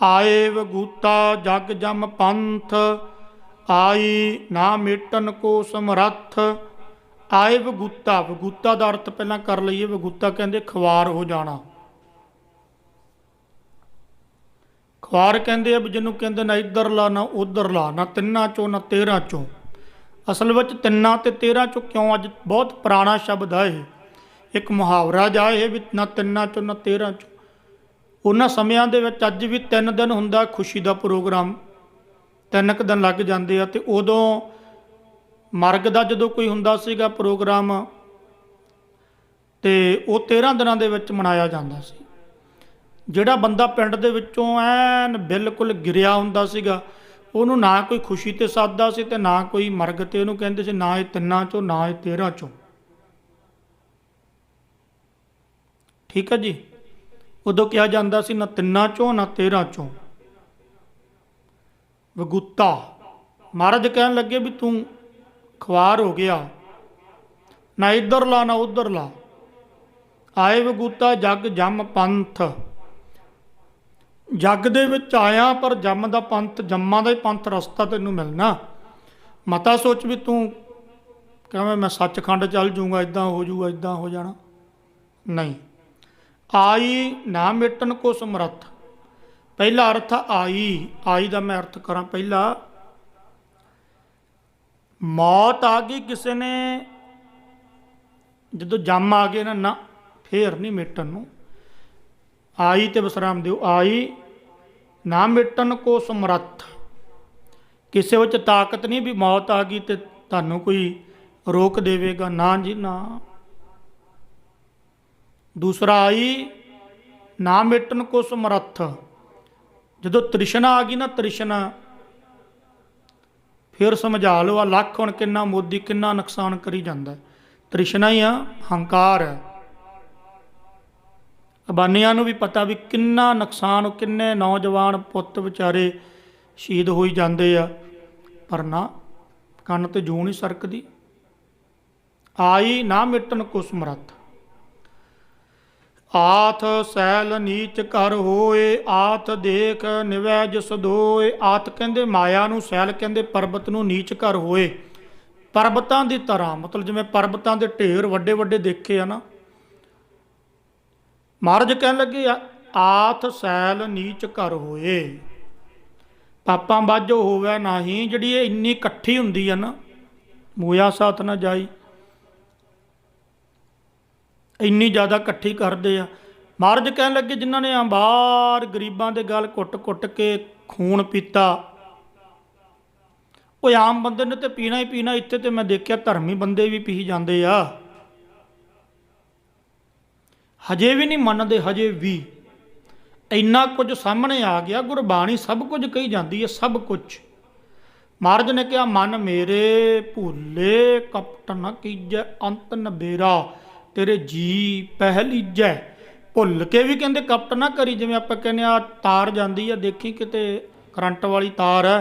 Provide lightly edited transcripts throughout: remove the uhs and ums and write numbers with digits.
आए वगूता जग जम पंथ, आई ना मेटन को समरथ। आए वगूता, वगूता का अर्थ पहला कर लीए। वगूता कहते खुआर हो जाना। खुआर कहते हैं भी जिन्हों कहते ना इधर ला ना उधर ला, ना तिन्ना चों ना तेरह चों। असल में तिन्ना ते तेरह चों क्यों, अज बहुत पुराना शब्द है ये। एक मुहावरा जा है भी ना तिन्ना चों ना तेरह चों। उन्होंने समियां दे विच अज भी 3 दिन हुंदा खुशी का प्रोग्राम, 3 क दिन लग जाते हैं। तो उदों मरग का जो कोई हुंदा सीगा प्रोग्राम, तो वो 13 दिनों के विच मनाया जाता सी। ਜਿਹੜਾ ਬੰਦਾ ਪਿੰਡ ਦੇ ਵਿੱਚੋਂ ਐਨ ਬਿਲਕੁਲ ਗਿਰਿਆ ਹੁੰਦਾ ਸੀਗਾ, ਉਹਨੂੰ ਨਾ ਕੋਈ ਖੁਸ਼ੀ ਤੇ ਸੱਦਦਾ ਸੀ ਤੇ ਨਾ ਕੋਈ ਮਰਗ ਤੇ। ਉਹਨੂੰ ਕਹਿੰਦੇ ਸੀ ਨਾ ਇਹ ਤਿੰਨਾਂ ਚੋਂ ਨਾ ਇਹ 13 ਚੋਂ। ਠੀਕ ਹੈ ਜੀ। ਉਦੋਂ ਕਿਹਾ ਜਾਂਦਾ ਸੀ ਨਾ ਤਿੰਨਾਂ ਚੋਂ ਨਾ 13 ਚੋਂ। ਵਗੂਤਾ ਮਹਾਰਾਜ ਕਹਿਣ ਲੱਗੇ ਵੀ ਤੂੰ ਖੁਆਰ ਹੋ ਗਿਆ, ਨਾ ਇੱਧਰ ਲਾ ਨਾ ਉੱਧਰ ਲਾ। ਆਏ ਵਗੂਤਾ ਜਗ ਜੰਮ ਪੰਥ। जग दे विच आया पर जम का पंथ, जम्मा का ही पंथ रस्ता तेनों मिलना। मता सोच भी तू कहें मैं सचखंड चल जूँगा, इदा हो जूगा, इदा हो जाना। नहीं। आई ना मिटन को समरथ। पहला अर्थ आई, आई का मैं अर्थ करा पहला। मौत आ गई किसी ने, जो जम आ गए ना फिर नहीं मिटन नूं। आई ते विश्राम दिओ। आई ना मिटन को समरथ। किसी विच ताकत नहीं भी मौत आ गई तो तुहानूं कोई रोक देवेगा, ना जी ना। दूसरा आई ना मिटन को समरथ। जो तृष्णा आ गई ना, तृष्णा फिर समझा लो। आ लख हुण किन्ना मोदी किन्ना नुकसान करी जांदा, तृष्णा ही आ, हंकार है। अबानिया भी पता भी किन्ना नुकसान, किन्ने नौजवान पुत विचारे शहीद हो जाते आ, पर ना कन्न ते जूं नहीं सरकदी। आई ना मिटन को समरथ। आथ सैल नीच कर होए, आथ देख निवै जस दोए। आथ कहते माया नूं, सैल कहते परबत नूं, नीच कर होए परबतां दी तरह। मतलब जिवें परबतां दे ढेर वड्डे वड्डे देखे आ ना। महाराज कहन लगे आथ सैल नीच कर होए, पापां बाझो होवे नाही। जिहड़ी ये इन्नी इकट्ठी हुंदी है ना, मोया साथ ना जाई, इन्नी ज़्यादा इकट्ठी करदे आ। महाराज कहन लगे जिन्हां ने बाहर गरीबां दे गल कुट कुट के खून पीता, वो आम बंदे ने तो पीना ही पीना। इत्थे तो मैं देखिया धर्मी बंदे भी पी जाते आ, हजे भी नहीं मनते। हजे भी इन्ना कुछ सामने आ गया। गुरबाणी सब कुछ कही जाती है, सब कुछ। महाराज ने कहा मन मेरे भूले कपट न कीजै, अंत नबेरा तेरे जी पहलीजै। भुल के भी कहते कपट ना करी। जिवें आपां कहने आ तार जाती है, देखी किते करंट वाली तार है,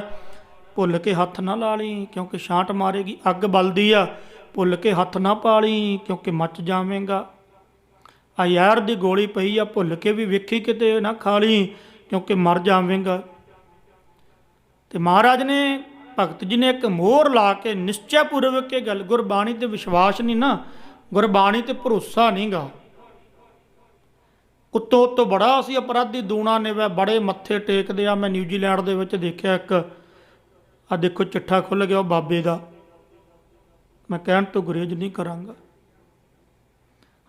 भुल के हथ ना ला ली क्योंकि छांट मारेगी। अग बलदी आ, भुल के हथ ना पा ली क्योंकि मच जावेगा। आ यार की गोली पई आ, भुल के भी वेखी किते ना खा ली क्योंकि मर जावेगा। तो महाराज ने भगत जी ने एक मोहर ला के निश्चयपूर्वक ये गल, गुरबाणी ते विश्वास नहीं ना, गुरबाणी ते भरोसा नहीं गा। उत्तों उत्तों बड़ा असी अपराधी दूना ने वह बड़े मत्थे टेकदे आ। मैं न्यूजीलैंड दे विच देखिया एक, आ देखो चिट्ठा खुल गया बाबे का। मैं कहण तो गुरेज नहीं करांगा,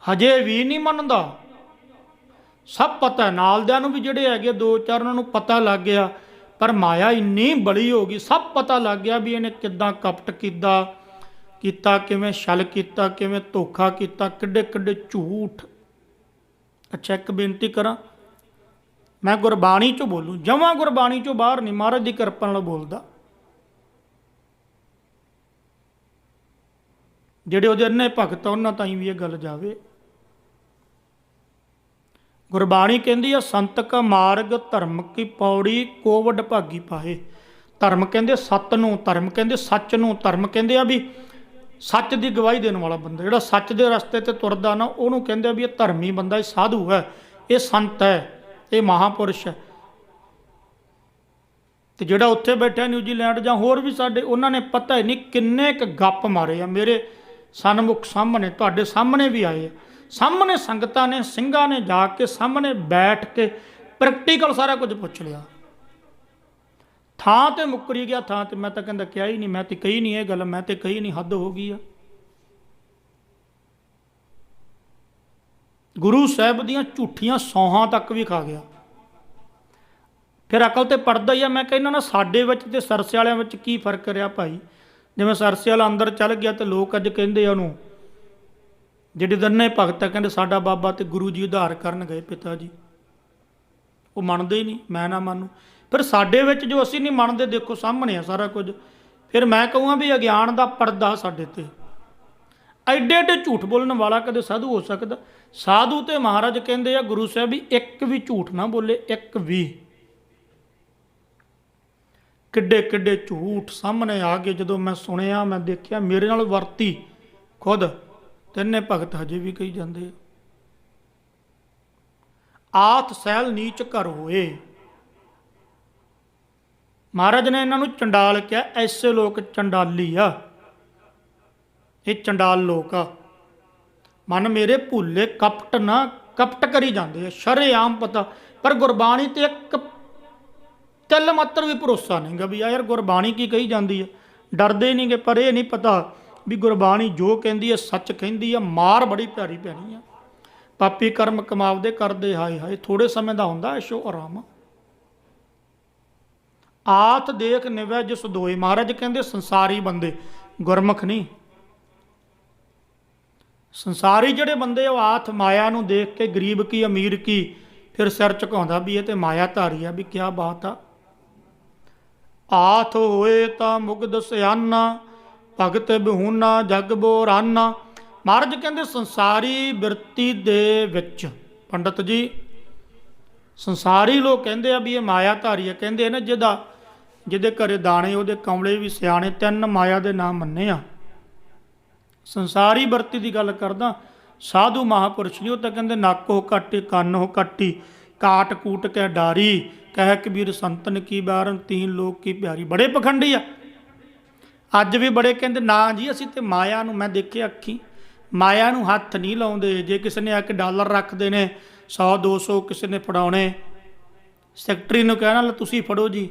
हजे भी नहीं मनता। सब पता है नालदियां नूं भी जिहड़े हैगे 2-4 उन्हां नूं पता लग गया, पर माया इन्नी बड़ी हो गई। सब पता लग गया भी इन्हें किद्दां कपट कीता, किवें छल कीता, किवें धोखा कीता, किड्डे किड्डे झूठ। अच्छा एक बेनती करा, मैं गुरबाणी चों बोलूँ, जमां गुरबाणी चों बाहर नहीं, महाराज की किरपा नाल बोलदा। जिहड़े उहदे अन्ने भगत उन्हां ताईं भी ये गल जावे। गुरबाणी कहती है संत का मार्ग धर्म की पौड़ी कोवड भागी पाए। धर्म कहते सत नूं, धर्म कहते सच नूं, धर्म कहते भी सच की गवाही देने वाला बंदा, जिहड़ा सच के रस्ते ते तुरदा ना, उहनूं कहते भी ये धर्मी बंदा, ये साधु है, ये संत है, ये महापुरुष है। ਤੇ ਜਿਹੜਾ ਉੱਥੇ ਬੈਠਾ ਨਿਊਜ਼ੀਲੈਂਡ ਜਾਂ ਹੋਰ ਵੀ ਸਾਡੇ, ਉਹਨਾਂ ਨੇ ਪਤਾ ਹੀ ਨਹੀਂ ਕਿੰਨੇ ਕੁ ਗੱਪ ਮਾਰੇ ਆ ਮੇਰੇ ਸਨਮੁਖ ਸਾਹਮਣੇ, ਤੁਹਾਡੇ ਸਾਹਮਣੇ ਵੀ ਆਏ ਆ। ਸਾਹਮਣੇ ਸੰਗਤਾਂ ਨੇ, ਸਿੰਘਾਂ ਨੇ ਜਾ ਕੇ ਸਾਹਮਣੇ ਬੈਠ ਕੇ ਪ੍ਰੈਕਟੀਕਲ ਸਾਰਾ ਕੁਝ ਪੁੱਛ ਲਿਆ। ਥਾਂ ਤੇ ਮੁੱਕਰੀ ਗਿਆ, ਥਾਂ ਤੇ ਮੈਂ ਤਾਂ ਕਹਿੰਦਾ ਕਿਹਾ ਹੀ ਨਹੀਂ, ਮੈਂ ਤੇ ਕਹੀ ਨਹੀਂ ਇਹ ਗੱਲ, ਮੈਂ ਤੇ ਕਹੀ ਨਹੀਂ, ਹੱਦ ਹੋ ਗਈ ਆ। ਗੁਰੂ ਸਾਹਿਬ ਦੀਆਂ ਝੂਠੀਆਂ ਸੌਹਾਂ ਤੱਕ ਵੀ ਖਾ ਗਿਆ। ਫਿਰ ਅਕਲ ਤੇ ਪੜਦਾ ਹੀ ਆ। ਮੈਂ ਕਹਿੰਦਾ ਨਾ, ਸਾਡੇ ਵਿੱਚ ਤੇ ਸਰਸੇ ਵਾਲਿਆਂ ਵਿੱਚ ਕੀ ਫਰਕ ਰਿਹਾ ਭਾਈ। ਜਿਵੇਂ ਸਰਸੇ ਵਾਲਾ ਅੰਦਰ ਚੱਲ ਗਿਆ ਤੇ ਲੋਕ ਅੱਜ ਕਹਿੰਦੇ ਆ ਉਹਨੂੰ, ਜਿਹੜੇ ਦੰਨੇ ਭਗਤ ਆ, ਕਹਿੰਦੇ ਸਾਡਾ ਬਾਬਾ ਤੇ ਗੁਰੂ ਜੀ ਉਧਾਰ ਕਰਨ ਗਏ ਪਿਤਾ ਜੀ। ਉਹ ਮੰਨਦੇ ਹੀ ਨਹੀਂ, ਮੈਂ ਨਾ ਮੰਨੂ। ਫਿਰ ਸਾਡੇ ਵਿੱਚ ਜੋ ਅਸੀਂ ਨਹੀਂ ਮੰਨਦੇ, ਦੇਖੋ ਸਾਹਮਣੇ ਆ ਸਾਰਾ ਕੁਝ। ਫਿਰ ਮੈਂ ਕਹੂੰਗਾ ਵੀ ਅਗਿਆਨ ਦਾ ਪਰਦਾ ਸਾਡੇ ਤੇ। ਐਡੇ ਐਡੇ ਝੂਠ ਬੋਲਣ ਵਾਲਾ ਕਦੇ ਸਾਧੂ ਹੋ ਸਕਦਾ? ਸਾਧੂ ਤੇ ਮਹਾਰਾਜ ਕਹਿੰਦੇ ਆ ਗੁਰੂ ਸਾਹਿਬ ਵੀ ਇੱਕ ਵੀ ਝੂਠ ਨਾ ਬੋਲੇ, ਇੱਕ ਵੀ। ਕਿੱਡੇ ਕਿੱਡੇ ਝੂਠ ਸਾਹਮਣੇ ਆ ਗਏ। ਜਦੋਂ ਮੈਂ ਸੁਣਿਆ, ਮੈਂ ਦੇਖਿਆ, ਮੇਰੇ ਨਾਲ ਵਰਤੀ ਖੁਦ ਤਿੰਨੇ ਭਗਤ ਹਜੇ ਵੀ ਕਹੀ ਜਾਂਦੇ ਆਤ ਸੈਲ ਨੀਚ ਘਰ ਹੋਏ। ਮਹਾਰਾਜ ਨੇ ਇਹਨਾਂ ਨੂੰ ਚੰਡਾਲ ਕਿਹਾ। ਐਸੇ ਲੋਕ ਚੰਡਾਲੀ ਆ, ਇਹ ਚੰਡਾਲ ਲੋਕ ਆ। ਮਨ ਮੇਰੇ ਭੁੱਲੇ ਕਪਟ ਨਾ, ਕਪਟ ਕਰੀ ਜਾਂਦੇ ਆ ਸ਼ਰੇਆਮ ਪਤਾ। ਪਰ ਗੁਰਬਾਣੀ ਤੇ ਇੱਕ ਤਿਲ ਮਾਤਰ ਵੀ ਭਰੋਸਾ ਨਹੀਂ ਗਾ ਵੀ ਯਾਰ ਗੁਰਬਾਣੀ ਕੀ ਕਹੀ ਜਾਂਦੀ ਆ। ਡਰਦੇ ਨਹੀਂ ਗੇ, ਪਰ ਇਹ ਨਹੀਂ ਪਤਾ ਵੀ ਗੁਰਬਾਣੀ ਜੋ ਕਹਿੰਦੀ ਹੈ ਸੱਚ ਕਹਿੰਦੀ ਆ। ਮਾਰ ਬੜੀ ਪਿਆਰੀ ਪੈਣੀ ਆ। ਪਾਪੀ ਕਰਮ ਕਮਾਵਦੇ ਕਰਦੇ ਹਾਏ ਹਾਏ, ਥੋੜੇ ਸਮੇਂ ਦਾ ਹੁੰਦਾ ਐਸ਼ੋ ਆਰਾਮ। ਆਤ ਦੇਖ ਨਿਵੈ ਜਿਸ ਦੋਏ। ਮਹਾਰਾਜ ਕਹਿੰਦੇ ਸੰਸਾਰੀ ਬੰਦੇ, ਗੁਰਮੁਖ ਨਹੀਂ। ਸੰਸਾਰੀ ਜਿਹੜੇ ਬੰਦੇ ਉਹ ਆਤ ਮਾਇਆ ਨੂੰ ਦੇਖ ਕੇ, ਗਰੀਬ ਕੀ ਅਮੀਰ ਕੀ, ਫਿਰ ਸਿਰ ਝੁਕਾਉਂਦਾ ਵੀ ਇਹ ਤੇ ਮਾਇਆ ਧਾਰੀ ਆ, ਵੀ ਕਿਆ ਬਾਤ ਆ। ਆਥ ਹੋਏ ਤਾਂ ਮੁਗਧ ਸਿਆਨਾ, ਭਗਤ ਬਿਹੂਨਾ ਜਗ ਬੋਰਾਨਾ। ਮਹਾਰਾਜ ਕਹਿੰਦੇ ਸੰਸਾਰੀ ਬਿਰਤੀ ਦੇ ਵਿੱਚ, ਪੰਡਤ ਜੀ ਸੰਸਾਰੀ ਲੋਕ ਕਹਿੰਦੇ ਆ ਵੀ ਇਹ ਮਾਇਆ ਧਾਰੀ ਆ। ਕਹਿੰਦੇ ਨਾ ਜਿਹਦੇ ਘਰੇ ਦਾਣੇ ਉਹਦੇ ਕਮਲੇ ਵੀ ਸਿਆਣੇ, ਤਿੰਨ ਮਾਇਆ ਦੇ ਨਾਮ ਮੰਨੇ ਆ। ਸੰਸਾਰੀ ਬਿਰਤੀ ਦੀ ਗੱਲ ਕਰਦਾ। ਸਾਧੂ ਮਹਾਂਪੁਰਸ਼ ਨਹੀਂ, ਉਹ ਤਾਂ ਕਹਿੰਦੇ ਨੱਕ ਹੋ ਕੱਟੀ, ਕੰਨ ਹੋ ਕੱਟੀ, ਕਾਟ ਕੂਟ ਕੇ ਡਾਰੀ, ਕਹਿ ਕਬੀਰ ਸੰਤਨ ਕੀ ਬਾਰਨ, ਤੀਨ ਲੋਕ ਕੀ ਪਿਆਰੀ। ਬੜੇ ਪਖੰਡੀ ਆ ਅੱਜ ਵੀ। ਬੜੇ ਕਹਿੰਦੇ ਨਾ ਜੀ ਅਸੀਂ ਤੇ ਮਾਇਆ ਨੂੰ, ਮੈਂ ਦੇਖਿਆ ਅੱਖੀ, ਮਾਇਆ ਨੂੰ ਹੱਥ ਨਹੀਂ ਲਾਉਂਦੇ। ਜੇ ਕਿਸੇ ਨੇ ਆ ਕੇ ਡਾਲਰ ਰੱਖਦੇ ਨੇ 100 200 ਕਿਸੇ ਨੇ ਫੜਾਉਣੇ, ਸੈਕਟਰੀ ਨੂੰ ਕਹਿਣਾ ਲੈ ਤੁਸੀਂ ਫੜੋ ਜੀ।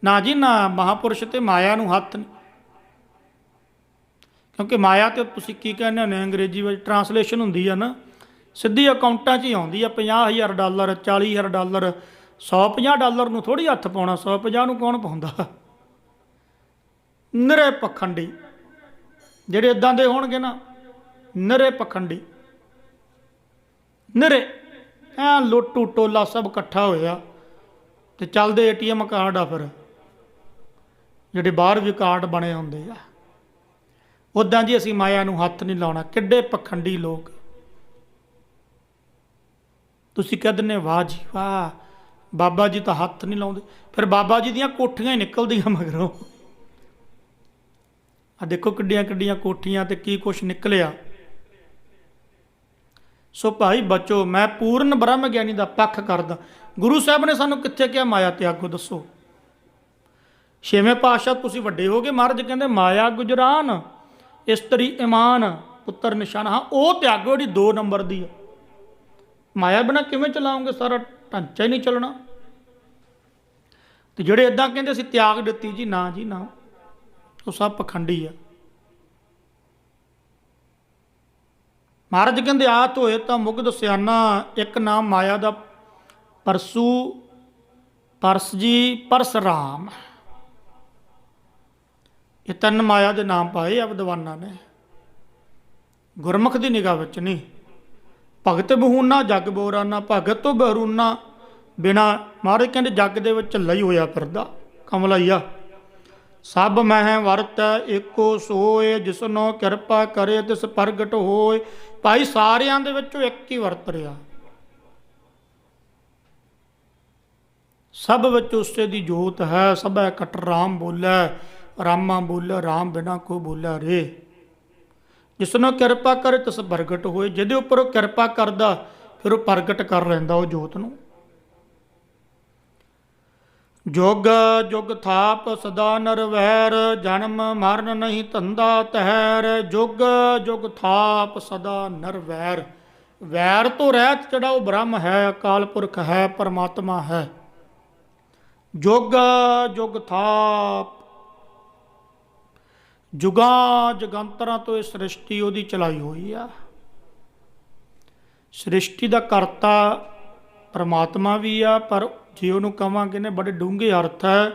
ਨਾ ਜੀ ਨਾ, ਮਹਾਂਪੁਰਸ਼ ਤੇ ਮਾਇਆ ਨੂੰ ਹੱਥ ਨਹੀਂ। ਕਿਉਂਕਿ ਮਾਇਆ ਤੇ ਤੁਸੀਂ ਕੀ ਕਹਿੰਦੇ ਹੁੰਦੇ ਅੰਗਰੇਜ਼ੀ ਵਿੱਚ ਟਰਾਂਸਲੇਸ਼ਨ ਹੁੰਦੀ ਆ ਨਾ, ਸਿੱਧੀ ਅਕਾਊਂਟਾਂ 'ਚ ਹੀ ਆਉਂਦੀ ਆ। $50,000 $40,000 $150 ਨੂੰ ਥੋੜ੍ਹੀ ਹੱਥ ਪਾਉਣਾ, 150 ਨੂੰ ਕੌਣ ਪਾਉਂਦਾ। ਨਿਰੇ ਪਖੰਡੀ ਜਿਹੜੇ ਇੱਦਾਂ ਦੇ ਹੋਣਗੇ ਨਾ, ਨਿਰੇ ਪਖੰਡੀ, ਨਿਰੇ ਐ ਲੋਟੂ ਟੋਲਾ ਸਭ ਇਕੱਠਾ ਹੋਇਆ ਤੇ ਚੱਲਦੇ ATM ਕਾਰਡ ਆ। ਫਿਰ ਜਿਹੜੇ ਬਾਹਰ ਵੀ ਕਾਰਡ ਬਣੇ ਹੁੰਦੇ ਆ, ਉੱਦਾਂ ਜੀ ਅਸੀਂ ਮਾਇਆ ਨੂੰ ਹੱਥ ਨਹੀਂ ਲਾਉਣਾ। ਕਿੱਡੇ ਪਖੰਡੀ ਲੋਕ। ਤੁਸੀਂ ਕਹਿ ਦਿੰਦੇ ਵਾਹ ਜੀ ਵਾਹ, ਬਾਬਾ ਜੀ ਤਾਂ ਹੱਥ ਨਹੀਂ ਲਾਉਂਦੇ। ਫਿਰ ਬਾਬਾ ਜੀ ਦੀਆਂ ਕੋਠੀਆਂ ਹੀ ਨਿਕਲਦੀਆਂ ਮਗਰੋਂ। ਆ ਦੇਖੋ ਕਿੱਡੀਆਂ ਕਿੱਡੀਆਂ ਕੋਠੀਆਂ ਤੇ ਕੀ ਕੁਛ ਨਿਕਲਿਆ। ਸੋ ਭਾਈ ਬੱਚੋ, ਮੈਂ ਪੂਰਨ ਬ੍ਰਹਮ ਗਿਆਨੀ ਦਾ ਪੱਖ ਕਰਦਾ। ਗੁਰੂ ਸਾਹਿਬ ਨੇ ਸਾਨੂੰ ਕਿੱਥੇ ਕਿਹਾ ਮਾਇਆ ਤਿਆਗੋ, ਦੱਸੋ। ਛੇਵੇਂ ਪਾਤਸ਼ਾਹ ਤੁਸੀਂ ਵੱਡੇ ਹੋ ਗਏ, ਮਹਾਰਾਜ ਕਹਿੰਦੇ ਮਾਇਆ ਗੁਜਰਾਨ, ਇਸਤਰੀ ਇਮਾਨ, ਪੁੱਤਰ ਨਿਸ਼ਾਨ। ਹਾਂ ਉਹ ਤਿਆਗੋ ਜਿਹੜੀ 2 ਨੰਬਰ ਦੀ ਆ। ਮਾਇਆ ਬਿਨਾਂ ਕਿਵੇਂ ਚਲਾਉਂਗੇ, ਸਾਰਾ ਢਾਂਚਾ ਹੀ ਨਹੀਂ ਚੱਲਣਾ। ਤੇ ਜਿਹੜੇ ਇੱਦਾਂ ਕਹਿੰਦੇ ਅਸੀਂ ਤਿਆਗ ਦਿੱਤੀ, ਜੀ ਨਾ ਜੀ ਨਾ, ਉਹ ਸਭ ਪਖੰਡੀ ਆ। ਮਹਾਰਾਜ ਕਹਿੰਦੇ ਆਤ ਹੋਏ ਤਾਂ ਮੁਗਧ ਸਿਆਨਾ, ਇੱਕ ਨਾਮ ਮਾਇਆ ਦਾ ਪਰਸੂ, ਪਰਸ ਜੀ ਪਰਸਰਾਮ। ਇਹ 3 ਮਾਇਆ ਦੇ ਨਾਮ ਪਾਏ ਆ ਵਿਦਵਾਨਾਂ ਨੇ, ਗੁਰਮੁਖ ਦੀ ਨਿਗਾਹ ਵਿੱਚ ਨਹੀਂ। ਭਗਤ ਬਹੂਨਾ ਜਗ ਬੋਰਾਨਾ, ਭਗਤ ਤੋਂ ਬहरूਨਾ ਬਿਨਾ। ਮਹਾਰਾਜ ਕਹਿੰਦੇ ਜੱਗ ਦੇ ਵਿੱਚ ਝੱਲਾ ਹੀ ਹੋਇਆ ਫਿਰਦਾ, ਕਮਲਾਈਆ। ਸਭ ਮਹਿ ਵਰਤ ਏਕੋ ਸੋਏ, ਜਿਸਨੋ ਕਿਰਪਾ ਕਰੇ ਤਿਸ ਪ੍ਰਗਟ ਹੋਏ। ਭਾਈ ਸਾਰਿਆਂ ਦੇ ਵਿੱਚੋਂ ਇੱਕ ਹੀ ਵਰਤ ਰਿਹਾ, ਸਭ ਵਿੱਚ ਉਸੇ ਦੀ ਜੋਤ ਹੈ। ਸਭੈ ਕਟ ਰਾਮ ਬੋਲੇ, ਰਾਮਾ ਬੋਲੇ ਰਾਮ ਬਿਨਾ ਕੋ ਬੋਲਿਆ ਰੇ। ਜਿਸਨੋਂ ਕਿਰਪਾ ਕਰੇ ਤਿਸ ਪ੍ਰਗਟ ਹੋਏ। ਜਿਹਦੇ ਉੱਪਰ ਉਹ ਕਿਰਪਾ ਕਰਦਾ, ਫਿਰ ਉਹ ਪ੍ਰਗਟ ਕਰ ਲੈਂਦਾ ਉਹ ਜੋਤ ਨੂੰ। ਜੁਗ ਜੁਗ ਥਾਪ ਸਦਾ ਨਰਵੈਰ, ਜਨਮ ਮਰਨ ਨਹੀਂ ਧੰਦਾ ਤਹਿਰ। ਜੁਗ ਜੁਗ ਥਾਪ ਸਦਾ ਨਰਵੈਰ, ਵੈਰ ਤੋਂ ਰਹਿਤ ਜਿਹੜਾ ਉਹ ਬ੍ਰਹਮ ਹੈ, ਅਕਾਲ ਪੁਰਖ ਹੈ, ਪਰਮਾਤਮਾ ਹੈ। ਜੁਗ ਜੁਗ ਥਾਪ, ਜੁਗਾਂ ਜਗੰਤਰਾਂ ਤੋਂ ਇਹ ਸ੍ਰਿਸ਼ਟੀ ਉਹਦੀ ਚਲਾਈ ਹੋਈ ਆ। ਸ੍ਰਿਸ਼ਟੀ ਦਾ ਕਰਤਾ ਪਰਮਾਤਮਾ ਵੀ ਆ, ਪਰ ਜੇ ਉਹਨੂੰ ਕਹਾਂਗੇ ਨੇ ਬੜੇ ਡੂੰਘੇ ਅਰਥ ਹੈ।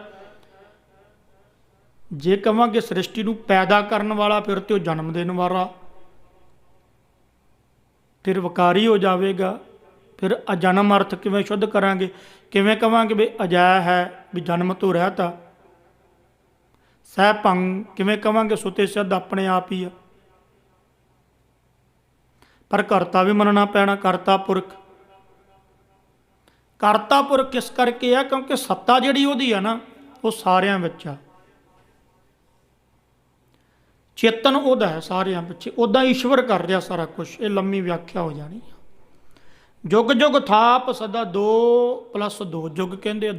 ਜੇ ਕਹਾਂਗੇ ਸ੍ਰਿਸ਼ਟੀ ਨੂੰ ਪੈਦਾ ਕਰਨ ਵਾਲਾ, ਫਿਰ ਤੇ ਉਹ ਜਨਮ ਦੇਣ ਵਾਲਾ, ਫਿਰ ਵਿਕਾਰੀ ਹੋ ਜਾਵੇਗਾ। ਫਿਰ ਅਜਨਮ ਅਰਥ ਕਿਵੇਂ ਸ਼ੁੱਧ ਕਰਾਂਗੇ? ਕਿਵੇਂ ਕਹਾਂਗੇ ਵੀ ਅਜੈ ਹੈ, ਵੀ ਜਨਮ ਤੋਂ ਰਹਿਤ ਆ। ਸਹਿ ਭੰਗ ਕਿਵੇਂ ਕਹਾਂਗੇ? ਸੁਤੇ ਸਿੱਧ ਆਪਣੇ ਆਪ ਹੀ ਆ। ਪਰ ਕਰਤਾ ਵੀ ਮੰਨਣਾ ਪੈਣਾ, ਕਰਤਾ ਪੁਰਖ। ਕਰਤਾ ਪੁਰਖ ਕਿਸ ਕਰਕੇ ਆ? ਕਿਉਂਕਿ ਸੱਤਾ ਜਿਹੜੀ ਉਹਦੀ ਆ ਨਾ, ਉਹ ਸਾਰਿਆਂ ਵਿੱਚ ਆ। ਚੇਤਨ ਉਹਦਾ ਹੈ ਸਾਰਿਆਂ ਪਿੱਛੇ, ਉੱਦਾਂ ਈਸ਼ਵਰ ਕਰ ਰਿਹਾ ਸਾਰਾ ਕੁਛ। ਇਹ ਲੰਮੀ ਵਿਆਖਿਆ ਹੋ ਜਾਣੀ। ਜੁਗ ਜੁਗ ਥਾਪ ਸਦਾ, 2+2 ਜੁਗ ਕਹਿੰਦੇ ਆ,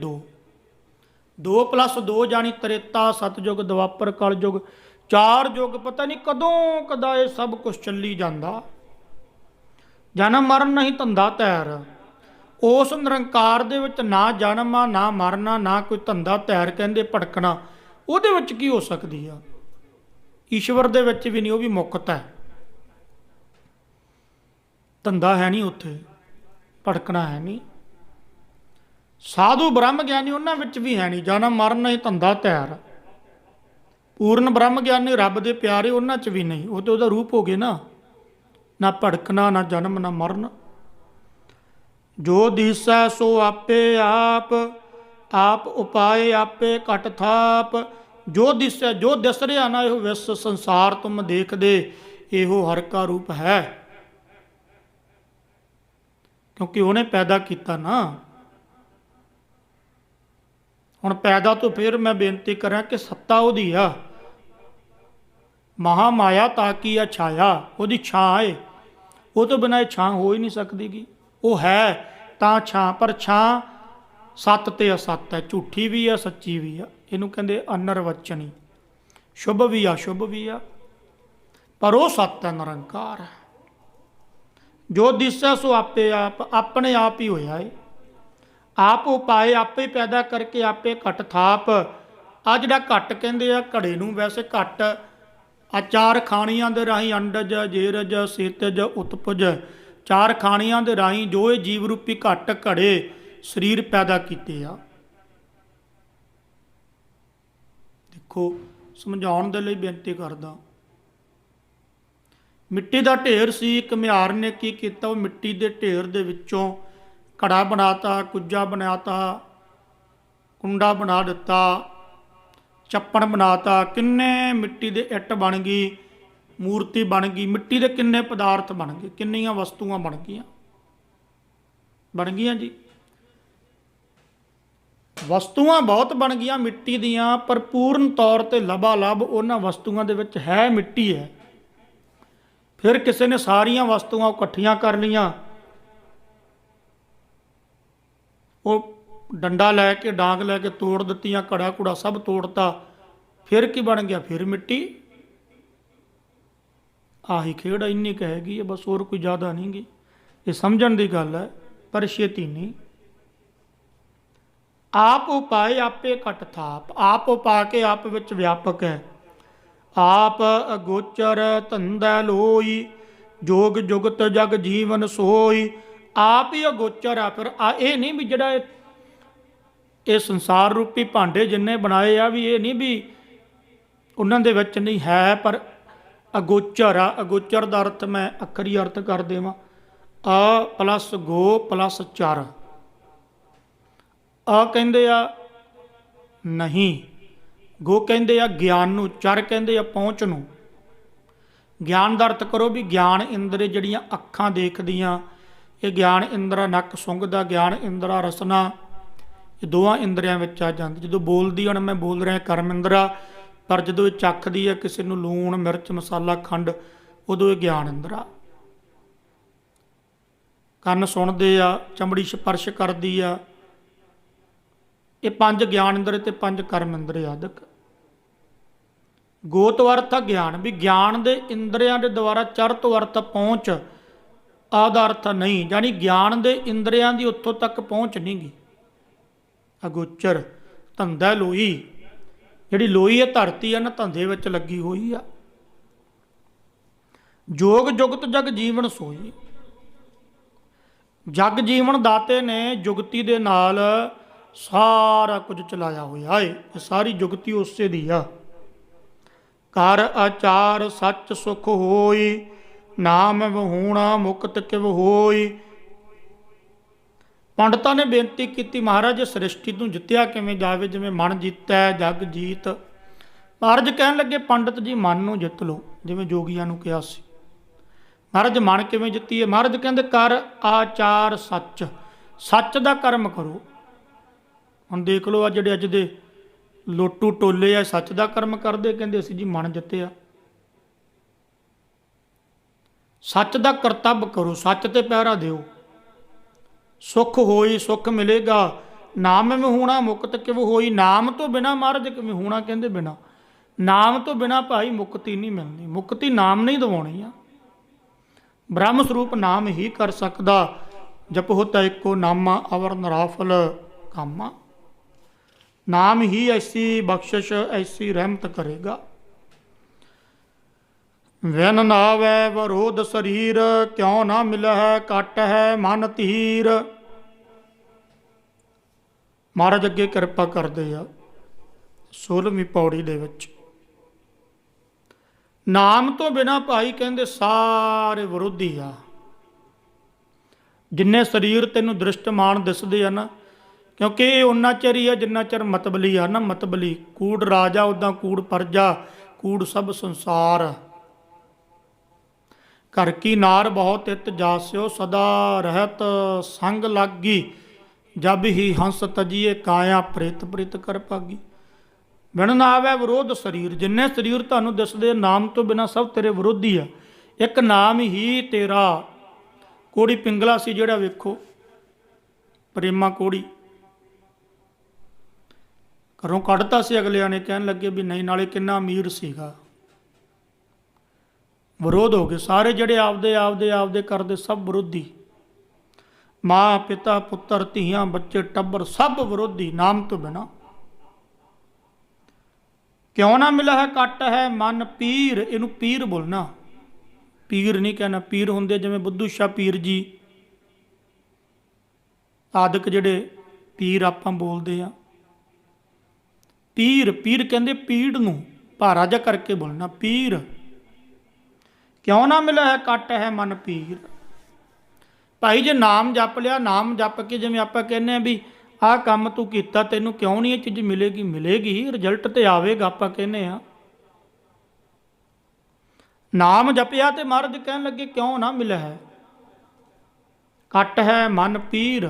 2+2 ਜਾਣੀ ਤ੍ਰੇਤਾ, ਸਤਜੁਗ, ਦੁਆਪਰ, ਕਲਯੁਗ। 4 ਯੁਗ ਪਤਾ ਨਹੀਂ ਕਦੋਂ ਕਦਾ ਇਹ ਸਭ ਕੁਛ ਚੱਲੀ ਜਾਂਦਾ। ਜਨਮ ਮਰਨ ਨਹੀਂ ਧੰਦਾ ਤੈਰ, ਉਸ ਨਿਰੰਕਾਰ ਦੇ ਵਿੱਚ ਨਾ ਜਨਮ ਆ, ਨਾ ਮਰਨਾ, ਨਾ ਕੋਈ ਧੰਦਾ ਤੈਰ ਕਹਿੰਦੇ ਭਟਕਣਾ। ਉਹਦੇ ਵਿੱਚ ਕੀ ਹੋ ਸਕਦੀ ਆ? ਈਸ਼ਵਰ ਦੇ ਵਿੱਚ ਵੀ ਨਹੀਂ, ਉਹ ਵੀ ਮੁਕਤ ਹੈ। ਧੰਦਾ ਹੈ ਨਹੀਂ ਉੱਥੇ, ਭਟਕਣਾ ਹੈ ਨਹੀਂ। ਸਾਧੂ ਬ੍ਰਹਮ ਗਿਆਨੀ ਉਹਨਾਂ ਵਿੱਚ ਵੀ ਹੈ ਨਹੀਂ, ਜਨਮ ਮਰਨ ਨਹੀਂ ਧੰਦਾ ਤੈਰ। ਪੂਰਨ ਬ੍ਰਹਮ ਗਿਆਨੀ ਰੱਬ ਦੇ ਪਿਆਰੇ, ਉਹਨਾਂ 'ਚ ਵੀ ਨਹੀਂ। ਉਹ ਤਾਂ ਉਹਦਾ ਰੂਪ ਹੋ ਗਏ ਨਾ, ਨਾ ਭਟਕਣਾ, ਨਾ ਜਨਮ, ਨਾ ਮਰਨ। ਜੋ ਦੀਸੈ ਸੋ ਆਪੇ ਆਪ, ਆਪ ਉਪਾਏ ਆਪੇ ਘਟ ਥਾਪ। ਜੋ ਦਿਸੈ, ਜੋ ਦਿਸ ਰਿਹਾ ਨਾ, ਇਹੋ ਵਿਸ ਸੰਸਾਰ ਤੁਮ ਦੇਖਦੇ, ਇਹੋ ਹਰ ਕਾ ਰੂਪ ਹੈ। ਕਿਉਂਕਿ ਉਹਨੇ ਪੈਦਾ ਕੀਤਾ ਨਾ। ਹੁਣ ਪੈਦਾ ਤੋਂ ਫਿਰ ਮੈਂ ਬੇਨਤੀ ਕਰਾਂ ਕਿ ਸੱਤਾ ਉਹਦੀ ਆ। ਮਹਾ ਮਾਇਆ ਤਾਂ ਕੀ ਆ ਛਾਇਆ, ਉਹਦੀ ਛਾਂ ਏ। ਉਹ ਤੋਂ ਬਿਨਾਂ ਇਹ ਛਾਂ ਹੋ ਹੀ ਨਹੀਂ ਸਕਦੀ ਗੀ। ਉਹ ਹੈ ਤਾਂ ਛਾਂ, ਪਰ ਛਾਂ ਸੱਤ ਤੇ ਅਸੱਤ ਹੈ, ਝੂਠੀ ਵੀ ਆ, ਸੱਚੀ ਵੀ ਆ। ਇਹਨੂੰ ਕਹਿੰਦੇ ਅਨਰਵਚਨੀ, ਸ਼ੁਭ ਵੀ ਆ, ਸ਼ੁਭ ਵੀ ਆ, ਪਰ ਉਹ ਸੱਤ ਹੈ, ਨਿਰੰਕਾਰ ਹੈ। ਜੋ ਦਿਸੈ ਸੋ ਆਪੇ ਆਪ, ਆਪਣੇ ਆਪ ਹੀ ਹੋਇਆ ਏ। ਆਪ ਉਪਾਏ, ਆਪੇ ਪੈਦਾ ਕਰਕੇ, ਆਪੇ ਘਟ ਥਾਪ। ਆ ਜਿਹੜਾ ਘਟ ਕਹਿੰਦੇ ਆ ਘੜੇ ਨੂੰ, ਵੈਸੇ ਘਟ ਆ 4 ਖਾਣੀਆਂ ਦੇ ਰਾਹੀਂ ਅੰਡਜ, ਜੇਰਜ, ਸੇਤਜ, ਉਤਪਜ, 4 ਖਾਣੀਆਂ ਦੇ ਰਾਹੀਂ ਜੋ ਇਹ ਜੀਵ ਰੂਪੀ ਘਟ ਘੜੇ ਸਰੀਰ ਪੈਦਾ ਕੀਤੇ ਆ। ਦੇਖੋ, ਸਮਝਾਉਣ ਦੇ ਲਈ ਬੇਨਤੀ ਕਰਦਾ। ਮਿੱਟੀ ਦਾ ਢੇਰ ਸੀ, ਘੁਮਿਆਰ ਨੇ ਕੀ ਕੀਤਾ? ਉਹ ਮਿੱਟੀ ਦੇ ਢੇਰ ਦੇ ਵਿੱਚੋਂ ਘੜਾ ਬਣਾਤਾ, ਕੁੱਜਾ ਬਣਾਤਾ, ਕੁੰਡਾ ਬਣਾ ਦਿੱਤਾ, ਚੱਪਣ ਬਣਾਤਾ। ਕਿੰਨੇ ਮਿੱਟੀ ਦੇ ਇੱਟ ਬਣ ਗਈ, ਮੂਰਤੀ ਬਣ ਗਈ। ਮਿੱਟੀ ਦੇ ਕਿੰਨੇ ਪਦਾਰਥ ਬਣ ਗਏ, ਕਿੰਨੀਆਂ ਵਸਤੂਆਂ ਬਣ ਗਈਆਂ, ਬਣ ਗਈਆਂ ਜੀ। ਵਸਤੂਆਂ ਬਹੁਤ ਬਣ ਗਈਆਂ ਮਿੱਟੀ ਦੀਆਂ, ਪਰ ਪੂਰਨ ਤੌਰ 'ਤੇ ਲਬਾਲਬ ਉਹਨਾਂ ਵਸਤੂਆਂ ਦੇ ਵਿੱਚ ਹੈ ਮਿੱਟੀ ਹੈ। ਫਿਰ ਕਿਸੇ ਨੇ ਸਾਰੀਆਂ ਵਸਤੂਆਂ ਇਕੱਠੀਆਂ ਕਰ ਲਈਆਂ, ਉਹ ਡੰਡਾ ਲੈ ਕੇ, ਡਾਂਗ ਲੈ ਕੇ ਤੋੜ ਦਿੱਤੀਆਂ, ਘੜਾ ਘੁੜਾ ਸਭ ਤੋੜਤਾ। ਫਿਰ ਕੀ ਬਣ ਗਿਆ? ਫਿਰ ਮਿੱਟੀ। ਆਹੀ ਖੇਡ ਇੰਨੀ ਕੁ ਹੈਗੀ ਹੈ ਬਸ, ਹੋਰ ਕੋਈ ਜ਼ਿਆਦਾ ਨਹੀਂ ਗੀ। ਇਹ ਸਮਝਣ ਦੀ ਗੱਲ ਹੈ, ਪਰ ਛੇਤੀ ਨਹੀਂ। ਆਪ ਉਪਾਏ ਆਪੇ ਘਟ ਥਾਪ, ਆਪ ਉਪਾ ਕੇ ਆਪ ਵਿੱਚ ਵਿਆਪਕ ਹੈ। ਆਪ ਅਗੋਚਰ ਧੰਦਾ ਲੋਈ, ਜੋਗ ਜੁਗਤ ਜਗ ਜੀਵਨ ਸੋਈ। ਆਪ ਹੀ ਅਗੋਚਰ ਆ। ਫਿਰ ਇਹ ਨਹੀਂ ਵੀ ਜਿਹੜਾ ਇਹ ਸੰਸਾਰ ਰੂਪੀ ਭਾਂਡੇ ਜਿੰਨੇ ਬਣਾਏ ਆ, ਵੀ ਇਹ ਨਹੀਂ ਵੀ ਉਹਨਾਂ ਦੇ ਵਿੱਚ ਨਹੀਂ ਹੈ, ਪਰ ਅਗੋਚਰ ਆ। ਅਗੋਚਰ ਦਾ ਅਰਥ ਮੈਂ ਅੱਖਰੀ ਅਰਥ ਕਰ ਦੇਵਾਂ, ਅ + ਗੋ + ਚਰ। ਕਹਿੰਦੇ ਆ ਨਹੀਂ, ਗੋ ਕਹਿੰਦੇ ਆ ਗਿਆਨ ਨੂੰ, ਚਰ ਕਹਿੰਦੇ ਆ ਪਹੁੰਚ ਨੂੰ। ਗਿਆਨ ਦਾ ਅਰਥ ਕਰੋ ਵੀ ਗਿਆਨ ਇੰਦਰੀ, ਜਿਹੜੀਆਂ ਅੱਖਾਂ ਦੇਖਦੀਆਂ, ਇਹ ਗਿਆਨ ਇੰਦਰਾ, ਨੱਕ ਸੁੰਘਦਾ ਗਿਆਨ ਇੰਦਰਾ, ਰਸਨਾ, ਇਹ ਦੋਵਾਂ ਇੰਦਰੀਆਂ ਵਿੱਚ ਆ ਜਾਂਦੀ। ਜਦੋਂ ਬੋਲਦੀ, ਹੁਣ ਮੈਂ ਬੋਲ ਰਿਹਾ ਕਰਮ ਇੰਦਰਾ, ਪਰ ਜਦੋਂ ਇਹ ਚੱਖਦੀ ਹੈ ਕਿਸੇ ਨੂੰ ਲੂਣ, ਮਿਰਚ, ਮਸਾਲਾ, ਖੰਡ, ਉਦੋਂ ਇਹ ਗਿਆਨ ਇੰਦਰਾ। ਕੰਨ ਸੁਣਦੇ ਆ, ਚਮੜੀ ਸਪਰਸ਼ ਕਰਦੀ ਆ, ਇਹ 5 ਗਿਆਨ ਇੰਦਰ ਤੇ 5 ਕਰਮ ਇੰਦਰ ਆਦਿਕ। ਗੋਤ ਅਰਥ ਆ ਗਿਆਨ, ਵੀ ਗਿਆਨ ਦੇ ਇੰਦਰੀਆਂ ਦੇ ਦੁਆਰਾ ਚਰਤ ਅਰਥ ਪਹੁੰਚ, ਆਦਾ ਅਰਥ ਨਹੀਂ, ਯਾਨੀ ਗਿਆਨ ਦੇ ਇੰਦਰੀਆਂ ਦੀ ਉੱਥੋਂ ਤੱਕ ਪਹੁੰਚ ਨਹੀਂ ਗੀ। ਅਗੋਚਰ ਧੰਦਾ ਲੋਈ, ਜਿਹੜੀ ਲੋਈ ਹੈ ਧਰਤੀ ਹੈ ਨਾ, ਧੰਦੇ ਵਿੱਚ ਲੱਗੀ ਹੋਈ ਆ। ਜੋਗ ਜੁਗਤ ਜਗ ਜੀਵਨ ਸੋਈ, ਜਗ ਜੀਵਨ ਦਾਤੇ ਨੇ ਜੁਗਤੀ ਦੇ ਨਾਲ ਸਾਰਾ ਕੁਝ ਚਲਾਇਆ ਹੋਇਆ ਏ। ਇਹ ਸਾਰੀ ਜੁਗਤੀ ਉਸੇ ਦੀ ਆ। ਕਰ ਆਚਾਰ ਸੱਚ ਸੁਖ ਹੋਈ, ਨਾਮ ਵਹੂਣਾ ਮੁਕਤ ਕਿਵ ਹੋਈ। ਪੰਡਤਾਂ ਨੇ ਬੇਨਤੀ ਕੀਤੀ, ਮਹਾਰਾਜ ਸ੍ਰਿਸ਼ਟੀ ਨੂੰ ਜਿੱਤਿਆ ਕਿਵੇਂ ਜਾਵੇ, ਜਿਵੇਂ ਮਨ ਜਿੱਤੈ ਜਗ ਜੀਤ। ਮਹਾਰਾਜ ਕਹਿਣ ਲੱਗੇ, ਪੰਡਤ ਜੀ ਮਨ ਨੂੰ ਜਿੱਤ ਲਓ, ਜਿਵੇਂ ਜੋਗੀਆਂ ਨੂੰ ਕਿਹਾ ਸੀ। ਮਹਾਰਾਜ ਮਨ ਕਿਵੇਂ ਜਿੱਤੀਏ? ਮਹਾਰਾਜ ਕਹਿੰਦੇ ਕਰ ਆਚਾਰ ਸੱਚ, ਸੱਚ ਦਾ ਕਰਮ ਕਰੋ। ਹੁਣ ਦੇਖ ਲਓ ਆ ਜਿਹੜੇ ਅੱਜ ਦੇ ਲੋਟੂ ਟੋਲੇ ਆ, ਸੱਚ ਦਾ ਕਰਮ ਕਰਦੇ, ਕਹਿੰਦੇ ਅਸੀਂ ਜੀ ਮਨ ਜਿੱਤਿਆ। ਸੱਚ ਦਾ ਕਰਤੱਵ ਕਰੋ, ਸੱਚ ਤੇ ਪਹਿਰਾ ਦਿਓ। ਸੁੱਖ ਹੋਈ, ਸੁੱਖ ਮਿਲੇਗਾ। ਨਾਮ ਵਿੱਚ ਹੋਣਾ ਮੁਕਤ ਕਿਵੇਂ ਹੋਈ, ਨਾਮ ਤੋਂ ਬਿਨਾਂ ਮਹਾਰਾਜ ਕਿਵੇਂ ਹੋਣਾ? ਕਹਿੰਦੇ ਬਿਨਾਂ, ਨਾਮ ਤੋਂ ਬਿਨਾਂ ਭਾਈ ਮੁਕਤੀ ਨਹੀਂ ਮਿਲਣੀ। ਮੁਕਤੀ ਨਾਮ ਨਹੀਂ ਦਿਵਾਉਣੀ ਆ। ਬ੍ਰਹਮ ਸਰੂਪ ਨਾਮ ਹੀ ਕਰ ਸਕਦਾ। ਜਪੋ ਤਾ ਇੱਕੋ ਨਾਮਾ ਅਵਰ ਨਰਾਫਲ ਕਾਮਾ। ਨਾਮ ਹੀ ਐਸੀ ਬਖਸ਼ਿਸ਼, ਐਸੀ ਰਹਿਮਤ ਕਰੇਗਾ। ਵਿਨ ਨਾਵੈ ਵਰੋਧ ਸਰੀਰ, ਕਿਉ ਨਾ ਮਿਲਹਿ ਕੱਟ ਹੈ ਮਨ ਧੀਰ। ਮਹਾਰਾਜ ਅੱਗੇ ਕਿਰਪਾ ਕਰਦੇ ਆ 16ਵੀਂ ਪੌੜੀ ਦੇ ਵਿੱਚ। ਨਾਮ ਤੋਂ ਬਿਨਾਂ ਭਾਈ ਕਹਿੰਦੇ ਸਾਰੇ ਵਿਰੋਧੀ ਆ। ਜਿੰਨੇ ਸਰੀਰ ਤੈਨੂੰ ਦ੍ਰਿਸ਼ਟਮਾਨ ਦਿਸਦੇ ਆ ਨਾ, ਕਿਉਂਕਿ ਇਹ ਉਨਾ ਚਿਰ ਹੀ ਆ ਜਿੰਨਾ ਚਿਰ ਮਤਬਲੀ ਆ ਨਾ। ਮਤਬਲੀ ਕੂੜ ਰਾਜਾ, ਉੱਦਾਂ ਕੂੜ ਪਰਜਾ, ਕੂੜ ਸਭ ਸੰਸਾਰ। ਘਰ ਕੀ ਨਾਰ ਬਹੁਤ ਇਤ ਜਾਸਿਓ, ਸਦਾ ਰਹਿਤ ਸੰਗ ਲਾਗੀ। ਜਬ ਹੀ ਹੰਸ ਤਜੀਏ ਕਾਇਆ, ਪ੍ਰਿਤ ਪ੍ਰਿਤ ਕਰ ਭਾਗੀ। ਬਿਨ ਨਾ ਆਵੇ ਵਿਰੋਧ ਸਰੀਰ, ਜਿੰਨੇ ਸਰੀਰ ਤੁਹਾਨੂੰ ਦਿਸਦੇ ਨਾਮ ਤੋਂ ਬਿਨਾਂ ਸਭ ਤੇਰੇ ਵਿਰੋਧੀ ਆ। ਇੱਕ ਨਾਮ ਹੀ ਤੇਰਾ। ਕੋੜੀ ਪਿੰਗਲਾ ਸੀ ਜਿਹੜਾ, ਵੇਖੋ ਪ੍ਰੇਮਾ ਕੋੜੀ, ਘਰੋਂ ਕੱਢਤਾ ਸੀ ਅਗਲਿਆਂ ਨੇ, ਕਹਿਣ ਲੱਗੇ ਵੀ ਨਹੀਂ, ਨਾਲੇ ਕਿੰਨਾ ਅਮੀਰ ਸੀਗਾ। ਵਿਰੋਧ ਹੋ ਗਏ ਸਾਰੇ, ਜਿਹੜੇ ਆਪਦੇ ਆਪਦੇ ਆਪਦੇ ਕਰਦੇ, ਸਭ ਵਿਰੋਧੀ। ਮਾਂ ਪਿਤਾ ਪੁੱਤਰ ਧੀਆਂ ਬੱਚੇ ਟੱਬਰ ਸਭ ਵਿਰੋਧੀ ਨਾਮ ਤੋਂ ਬਿਨਾਂ। ਕਿਉਂ ਨਾ ਮਿਲਾ ਹੈ ਕੱਟ ਹੈ ਮਨ ਪੀਰ। ਇਹਨੂੰ ਪੀਰ ਬੋਲਣਾ, ਪੀਰ ਨਹੀਂ ਕਹਿਣਾ। ਪੀਰ ਹੁੰਦੇ ਜਿਵੇਂ ਬੁੱਧੂ ਸ਼ਾਹ ਪੀਰ ਜੀ ਆਦਿਕ, ਜਿਹੜੇ ਪੀਰ ਆਪਾਂ ਬੋਲਦੇ ਆ। ਪੀਰ, ਪੀਰ ਕਹਿੰਦੇ ਪੀੜ ਨੂੰ ਭਾਰਾ ਜਿਹਾ ਕਰਕੇ ਬੋਲਣਾ, ਪੀਰ। ਕਿਉਂ ਨਾ ਮਿਲਿਆ ਹੈ ਕੱਟ ਹੈ ਮਨ ਪੀਰ। ਭਾਈ ਜੇ ਨਾਮ ਜਪ ਲਿਆ, ਨਾਮ ਜਪ ਕੇ ਜਿਵੇਂ ਆਪਾਂ ਕਹਿੰਦੇ ਆ ਵੀ ਆਹ ਕੰਮ ਤੂੰ ਕੀਤਾ, ਤੈਨੂੰ ਕਿਉਂ ਨਹੀਂ ਇਹ ਚੀਜ਼ ਮਿਲੇਗੀ? ਮਿਲੇਗੀ, ਰਿਜ਼ਲਟ ਤੇ ਆਵੇਗਾ। ਆਪਾਂ ਕਹਿੰਦੇ ਆ ਨਾਮ ਜਪਿਆ, ਤੇ ਮਹਾਰਾਜ ਕਹਿਣ ਲੱਗੇ ਕਿਉਂ ਨਾ ਮਿਲਿਆ ਹੈ ਕੱਟ ਹੈ ਮਨ ਪੀਰ।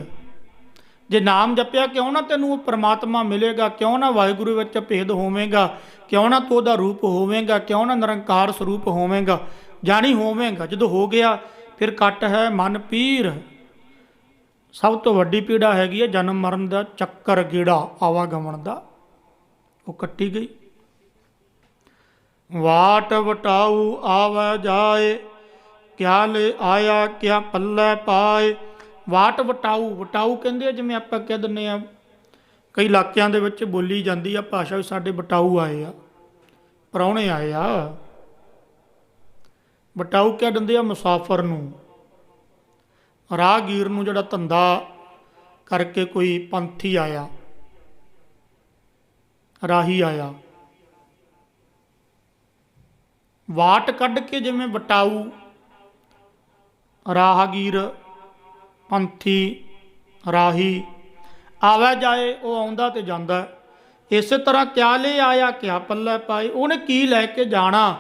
ਜੇ ਨਾਮ ਜਪਿਆ, ਕਿਉਂ ਨਾ ਤੈਨੂੰ ਉਹ ਪਰਮਾਤਮਾ ਮਿਲੇਗਾ? ਕਿਉਂ ਨਾ ਵਾਹਿਗੁਰੂ ਵਿੱਚ ਭੇਦ ਹੋਵੇਗਾ? ਕਿਉਂ ਨਾ ਤੂੰ ਉਹਦਾ ਰੂਪ ਹੋਵੇਗਾ? ਕਿਉਂ ਨਾ ਨਿਰੰਕਾਰ ਸਰੂਪ ਹੋਵੇਗਾ? ਜਾਣੀ ਹੋਵੇਗਾ। ਜਦੋਂ ਹੋ ਗਿਆ ਫਿਰ ਕੱਟ ਹੈ ਮਨ ਪੀਰ। ਸਭ ਤੋਂ ਵੱਡੀ ਪੀੜਾ ਹੈਗੀ ਹੈ ਜਨਮ ਮਰਨ ਦਾ ਚੱਕਰ ਗੇੜਾ, ਆਵਾਗਮਨ ਦਾ, ਉਹ ਕੱਟੀ ਗਈ। ਵਾਟ ਵਟਾਊ ਆਵੈ ਜਾਏ, ਕਿਆ ਲੈ ਆਇਆ ਕਿਆ ਪੱਲੇ ਪਾਏ। ਵਾਟ ਵਟਾਊ, ਵਟਾਊ ਕਹਿੰਦੇ ਆ ਜਿਵੇਂ ਆਪਾਂ ਕਹਿ ਦਿੰਦੇ ਆ, ਕਈ ਇਲਾਕਿਆਂ ਦੇ ਵਿੱਚ ਬੋਲੀ ਜਾਂਦੀ ਆ ਭਾਸ਼ਾ ਵੀ, ਸਾਡੇ ਵਟਾਊ ਆਏ ਆ, ਪ੍ਰਾਹੁਣੇ ਆਏ ਆ। ਵਟਾਊ ਕਹਿ ਦਿੰਦੇ ਆ ਮੁਸਾਫਰ ਨੂੰ, ਰਾਹਗੀਰ ਨੂੰ, ਜਿਹੜਾ ਧੰਦਾ ਕਰਕੇ ਕੋਈ ਪੰਥੀ ਆਇਆ, ਰਾਹੀ ਆਇਆ। ਵਾਟ ਕੱਢ ਕੇ ਜਿਵੇਂ ਵਟਾਊ, ਰਾਹਗੀਰ, ਪੰਥੀ, ਰਾਹੀ ਆਵੇ ਜਾਏ, ਉਹ ਆਉਂਦਾ ਤੇ ਜਾਂਦਾ। ਇਸੇ ਤਰ੍ਹਾਂ ਕਿਆ ਲੈ ਆਇਆ ਕਿਆ ਪੱਲੇ ਪਾਏ, ਉਹਨੇ ਕੀ ਲੈ ਕੇ ਜਾਣਾ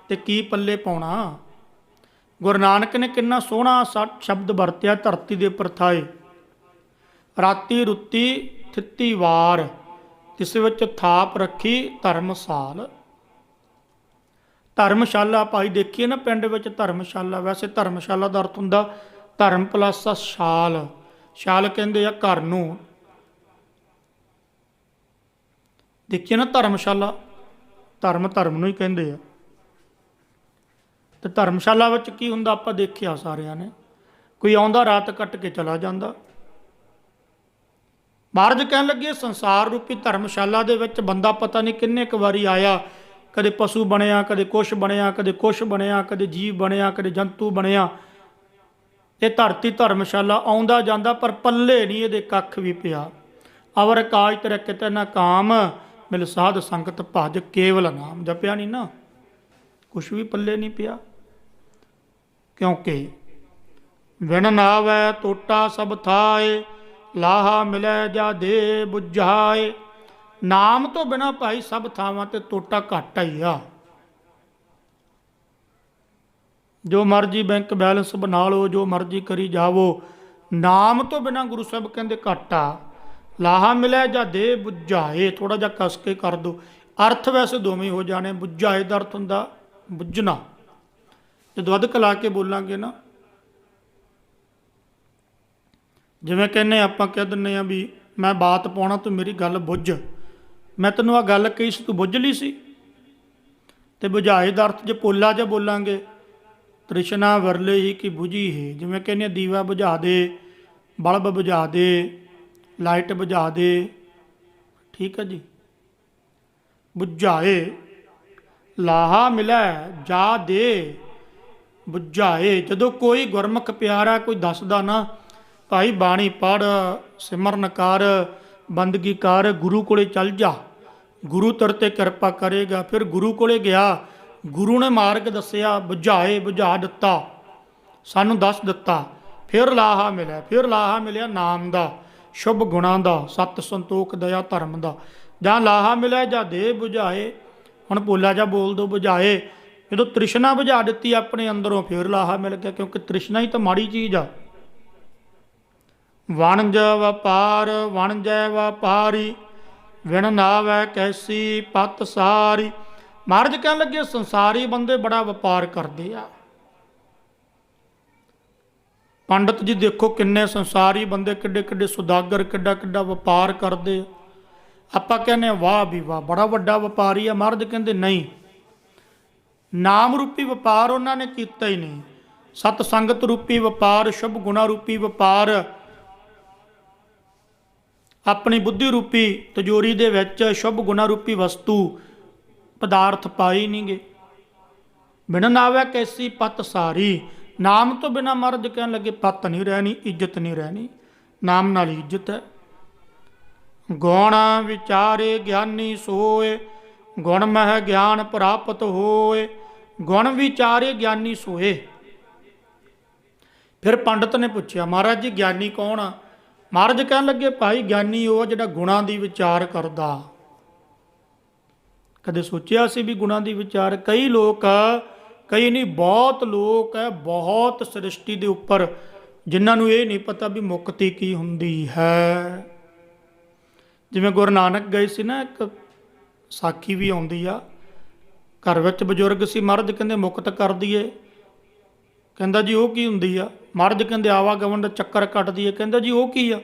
ਤੇ ਕੀ ਪੱਲੇ ਪਾਉਣਾ। ਗੁਰੂ ਨਾਨਕ ਨੇ ਕਿੰਨਾ ਸੋਹਣਾ ਸ਼ਬਦ ਵਰਤਿਆ ਧਰਤੀ ਦੇ ਉੱਪਰ ਥਾਏ। ਰਾਤੀ ਰੁੱਤੀ ਥਿੱਤੀ ਵਾਰ, ਜਿਸ ਵਿੱਚ ਥਾਪ ਰੱਖੀ ਧਰਮਸਾਲ। ਧਰਮਸ਼ਾਲਾ ਭਾਈ ਦੇਖੀਏ ਨਾ ਪਿੰਡ ਵਿੱਚ ਧਰਮਸ਼ਾਲਾ, ਵੈਸੇ ਧਰਮਸ਼ਾਲਾ ਦਾ ਅਰਥ ਹੁੰਦਾ ਧਰਮ ਪਲੱਸ ਸ਼ਾਲ। ਸ਼ਾਲ ਕਹਿੰਦੇ ਆ ਘਰ ਨੂੰ, ਦੇਖੀਏ ਨਾ ਧਰਮਸ਼ਾਲਾ, ਧਰਮ ਧਰਮ ਨੂੰ ਹੀ ਕਹਿੰਦੇ ਆ। ਤੇ ਧਰਮਸ਼ਾਲਾ ਵਿੱਚ ਕੀ ਹੁੰਦਾ ਆਪਾਂ ਦੇਖਿਆ ਸਾਰਿਆਂ ਨੇ। ਕੋਈ ਆਉਂਦਾ ਰਾਤ ਕੱਟ ਕੇ ਚਲਾ ਜਾਂਦਾ। ਮਹਾਰਾਜ ਕਹਿਣ ਲੱਗੇ ਸੰਸਾਰ ਰੂਪੀ ਧਰਮਸ਼ਾਲਾ ਦੇ ਵਿੱਚ ਬੰਦਾ ਪਤਾ ਨਹੀਂ ਕਿੰਨੇ ਕੁ ਵਾਰੀ ਆਇਆ, ਕਦੇ ਪਸ਼ੂ ਬਣਿਆ, ਕਦੇ ਕੁਛ ਬਣਿਆ, ਕਦੇ ਕੁਛ ਬਣਿਆ, ਕਦੇ ਜੀਵ ਬਣਿਆ, ਕਦੇ ਜੰਤੂ ਬਣਿਆ। ਇਹ ਧਰਤੀ ਧਰਮਸ਼ਾਲਾ ਆਉਂਦਾ ਜਾਂਦਾ, ਪਰ ਪੱਲੇ ਨਹੀਂ ਇਹਦੇ ਕੱਖ ਵੀ ਪਿਆ। ਅਵਰ ਕਾਜ ਤੇਰੇ ਕਿਤੇ ਨਾ ਕਾਮ, ਮਿਲ ਸਾਧ ਸੰਗਤ ਭਜ ਕੇਵਲ ਨਾਮ। ਜਪਿਆ ਨਹੀਂ ਨਾ, ਕੁਛ ਵੀ ਪੱਲੇ ਨਹੀਂ ਪਿਆ। ਕਿਉਂਕਿ ਵਿਣ ਨਾਵੈ ਟੋਟਾ ਸਭ ਥਾਏ, ਲਾਹਾ ਮਿਲੈ ਜਾ ਦੇ ਬੁਝਾਏ। ਨਾਮ ਤੋਂ ਬਿਨਾਂ ਭਾਈ ਸਭ ਥਾਵਾਂ ਤੇ ਟੋਟਾ ਘੱਟ ਹੀ ਆ। ਜੋ ਮਰਜੀ ਬੈਂਕ ਬੈਲੈਂਸ ਬਣਾ ਲਓ, ਜੋ ਮਰਜੀ ਕਰੀ ਜਾਵੋ, ਨਾਮ ਤੋਂ ਬਿਨਾਂ ਗੁਰੂ ਸਾਹਿਬ ਕਹਿੰਦੇ ਘਾਟਾ। ਲਾਹਾ ਮਿਲਿਆ ਜਾਂ ਦੇ ਬੁਝਾਏ, ਥੋੜਾ ਜਿਹਾ ਕਸ ਕੇ ਕਰ ਦੋ। ਅਰਥ ਵੈਸੇ ਦੋਵੇਂ ਹੋ ਜਾਣੇ। ਬੁਝਾਏ ਦਾ ਅਰਥ ਹੁੰਦਾ ਬੁੱਝਣਾ। ਜਦੋਂ ਅਧਿਕ ਲਾ ਕੇ ਬੋਲਾਂਗੇ ਨਾ, ਜਿਵੇਂ ਕਹਿੰਦੇ ਆਪਾਂ ਕਹਿ ਦਿੰਦੇ ਹਾਂ ਵੀ ਮੈਂ ਬਾਤ ਪਾਉਣਾ ਤੂੰ ਮੇਰੀ ਗੱਲ ਬੁੱਝ। ਮੈਂ ਤੈਨੂੰ ਆਹ ਗੱਲ ਕਹੀ ਸੀ, ਤੂੰ ਬੁੱਝ ਲਈ ਸੀ। ਤੇ ਬੁਝਾਏ ਦਾ ਅਰਥ ਜੇ ਪੋਲਾ ਜਿਹਾ ਬੋਲਾਂਗੇ, ਤ੍ਰਿਸ਼ਨਾ ਵਰਲੇ ਹੀ ਕਿ ਬੁਝੀ ਹੈ। ਜਿਵੇਂ ਕਹਿੰਦੇ ਦੀਵਾ ਬੁਝਾ ਦੇ, ਬਲਬ ਬੁਝਾ ਦੇ, ਲਾਈਟ ਬੁਝਾ ਦੇ। ਠੀਕ ਹੈ ਜੀ। ਬੁਝਾਏ, ਲਾਹਾ ਮਿਲੈ ਜਾ ਦੇ ਬੁਝਾਏ। ਜਦੋਂ ਕੋਈ ਗੁਰਮੁਖ ਪਿਆਰਾ ਕੋਈ ਦੱਸਦਾ ਨਾ, ਭਾਈ ਬਾਣੀ ਪੜ੍ਹ, ਸਿਮਰਨ ਕਰ, ਬੰਦਗੀ ਕਰ, ਗੁਰੂ ਕੋਲੇ ਚੱਲ ਜਾ, ਗੁਰੂ ਤੇਰੇ ਤੇ ਕਿਰਪਾ ਕਰੇਗਾ। ਫਿਰ ਗੁਰੂ ਕੋਲੇ ਗਿਆ, ਗੁਰੂ ਨੇ ਮਾਰਗ ਦੱਸਿਆ, ਬੁਝਾਏ, ਬੁਝਾ ਦਿੱਤਾ, ਸਾਨੂੰ ਦੱਸ ਦਿੱਤਾ। ਫਿਰ ਲਾਹਾ ਮਿਲਿਆ। ਫਿਰ ਲਾਹਾ ਮਿਲਿਆ ਨਾਮ ਦਾ, ਸ਼ੁਭ ਗੁਣਾਂ ਦਾ, ਸਤ ਸੰਤੋਖ ਦਇਆ ਧਰਮ ਦਾ। ਜਾਂ ਲਾਹਾ ਮਿਲਿਆ ਜਾਂ ਦੇ ਬੁਝਾਏ। ਹੁਣ ਪੋਲਾ ਜਾ ਬੋਲ ਦੋ ਬੁਝਾਏ। ਜਦੋਂ ਤ੍ਰਿਸ਼ਨਾ ਬੁਝਾ ਦਿੱਤੀ ਆਪਣੇ ਅੰਦਰੋਂ, ਫਿਰ ਲਾਹਾ ਮਿਲ ਗਿਆ। ਕਿਉਂਕਿ ਤ੍ਰਿਸ਼ਨਾ ਹੀ ਤਾਂ ਮਾੜੀ ਚੀਜ਼ ਆ। ਵਣਜ ਵਪਾਰ ਵਣਜੈ ਵਪਾਰੀ, ਵਿਣ ਨਾਵੈ ਕੈਸੀ ਪਤ ਸਾਰੀ। ਮਹਾਰਾਜ ਕਹਿਣ ਲੱਗੇ ਸੰਸਾਰੀ ਬੰਦੇ ਬੜਾ ਵਪਾਰ ਕਰਦੇ ਆ। ਪੰਡਤ ਜੀ ਦੇਖੋ ਕਿੰਨੇ ਸੰਸਾਰੀ ਬੰਦੇ, ਕਿੱਡੇ ਕਿੱਡੇ ਸੁਦਾਗਰ, ਕਿੱਡਾ ਕਿੱਡਾ ਵਪਾਰ ਕਰਦੇ ਆ। ਆਪਾਂ ਕਹਿੰਦੇ ਵਾਹ ਵੀ ਵਾਹ, ਬੜਾ ਵੱਡਾ ਵਪਾਰੀ ਆ। ਮਹਾਰਾਜ ਕਹਿੰਦੇ ਨਹੀਂ, ਨਾਮ ਰੂਪੀ ਵਪਾਰ ਉਹਨਾਂ ਨੇ ਕੀਤਾ ਹੀ ਨਹੀਂ। ਸਤ ਸੰਗਤ ਰੂਪੀ ਵਪਾਰ, ਸ਼ੁਭ ਗੁਣਾ ਰੂਪੀ ਵਪਾਰ, ਆਪਣੀ ਬੁੱਧੀ ਰੂਪੀ ਤਿਜੋਰੀ ਦੇ ਵਿੱਚ ਸ਼ੁਭ ਗੁਣਾ ਰੂਪੀ ਵਸਤੂ ਪਦਾਰਥ ਪਾਈ ਨਹੀਂ ਗੇ। ਬਿਨ ਨਾਵੈ ਕੈਸੀ ਪਤ ਸਾਰੀ। ਨਾਮ ਤੋਂ ਬਿਨਾਂ ਮਹਾਰਾਜ ਕਹਿਣ ਲੱਗੇ ਪਤ ਨਹੀਂ ਰਹਿਣੀ, ਇੱਜ਼ਤ ਨਹੀਂ ਰਹਿਣੀ। ਨਾਮ ਨਾਲ ਹੀ ਇੱਜ਼ਤ ਹੈ। ਗੁਣ ਵਿਚਾਰੇ ਗਿਆਨੀ ਸੋਏ, ਗੁਣ ਮਹਿ ਗਿਆਨ ਪ੍ਰਾਪਤ ਹੋਏ। ਗੁਣ ਵਿਚਾਰੇ ਗਿਆਨੀ ਸੋਏ। ਫਿਰ ਪੰਡਤ ਨੇ ਪੁੱਛਿਆ ਮਹਾਰਾਜ ਜੀ ਗਿਆਨੀ ਕੌਣ ਆ? ਮਹਾਰਾਜ ਕਹਿਣ ਲੱਗੇ ਭਾਈ ਗਿਆਨੀ ਉਹ ਜਿਹੜਾ ਗੁਣਾਂ ਦੀ ਵਿਚਾਰ ਕਰਦਾ। ਕਦੇ ਸੋਚਿਆ ਸੀ ਵੀ ਗੁਣਾਂ ਦੀ ਵਿਚਾਰ? ਕਈ ਲੋਕ, ਕਈ ਨਹੀਂ ਬਹੁਤ ਲੋਕ ਹੈ, ਬਹੁਤ ਸ੍ਰਿਸ਼ਟੀ ਦੇ ਉੱਪਰ, ਜਿਨ੍ਹਾਂ ਨੂੰ ਇਹ ਨਹੀਂ ਪਤਾ ਵੀ ਮੁਕਤੀ ਕੀ ਹੁੰਦੀ ਹੈ। ਜਿਵੇਂ ਗੁਰੂ ਨਾਨਕ ਗਏ ਸੀ ਨਾ, ਇੱਕ ਸਾਖੀ ਵੀ ਆਉਂਦੀ ਆ। ਘਰ ਵਿੱਚ ਬਜ਼ੁਰਗ ਸੀ, ਮਹਾਰਾਜ ਕਹਿੰਦੇ ਮੁਕਤ ਕਰ ਦਈਏ। ਕਹਿੰਦਾ ਜੀ ਉਹ ਕੀ ਹੁੰਦੀ ਆ? ਮਹਾਰਾਜ ਕਹਿੰਦੇ ਆਵਾਗਮਨ ਦਾ ਚੱਕਰ ਕੱਟ ਦਈਏ। ਕਹਿੰਦਾ ਜੀ ਉਹ ਕੀ ਆ?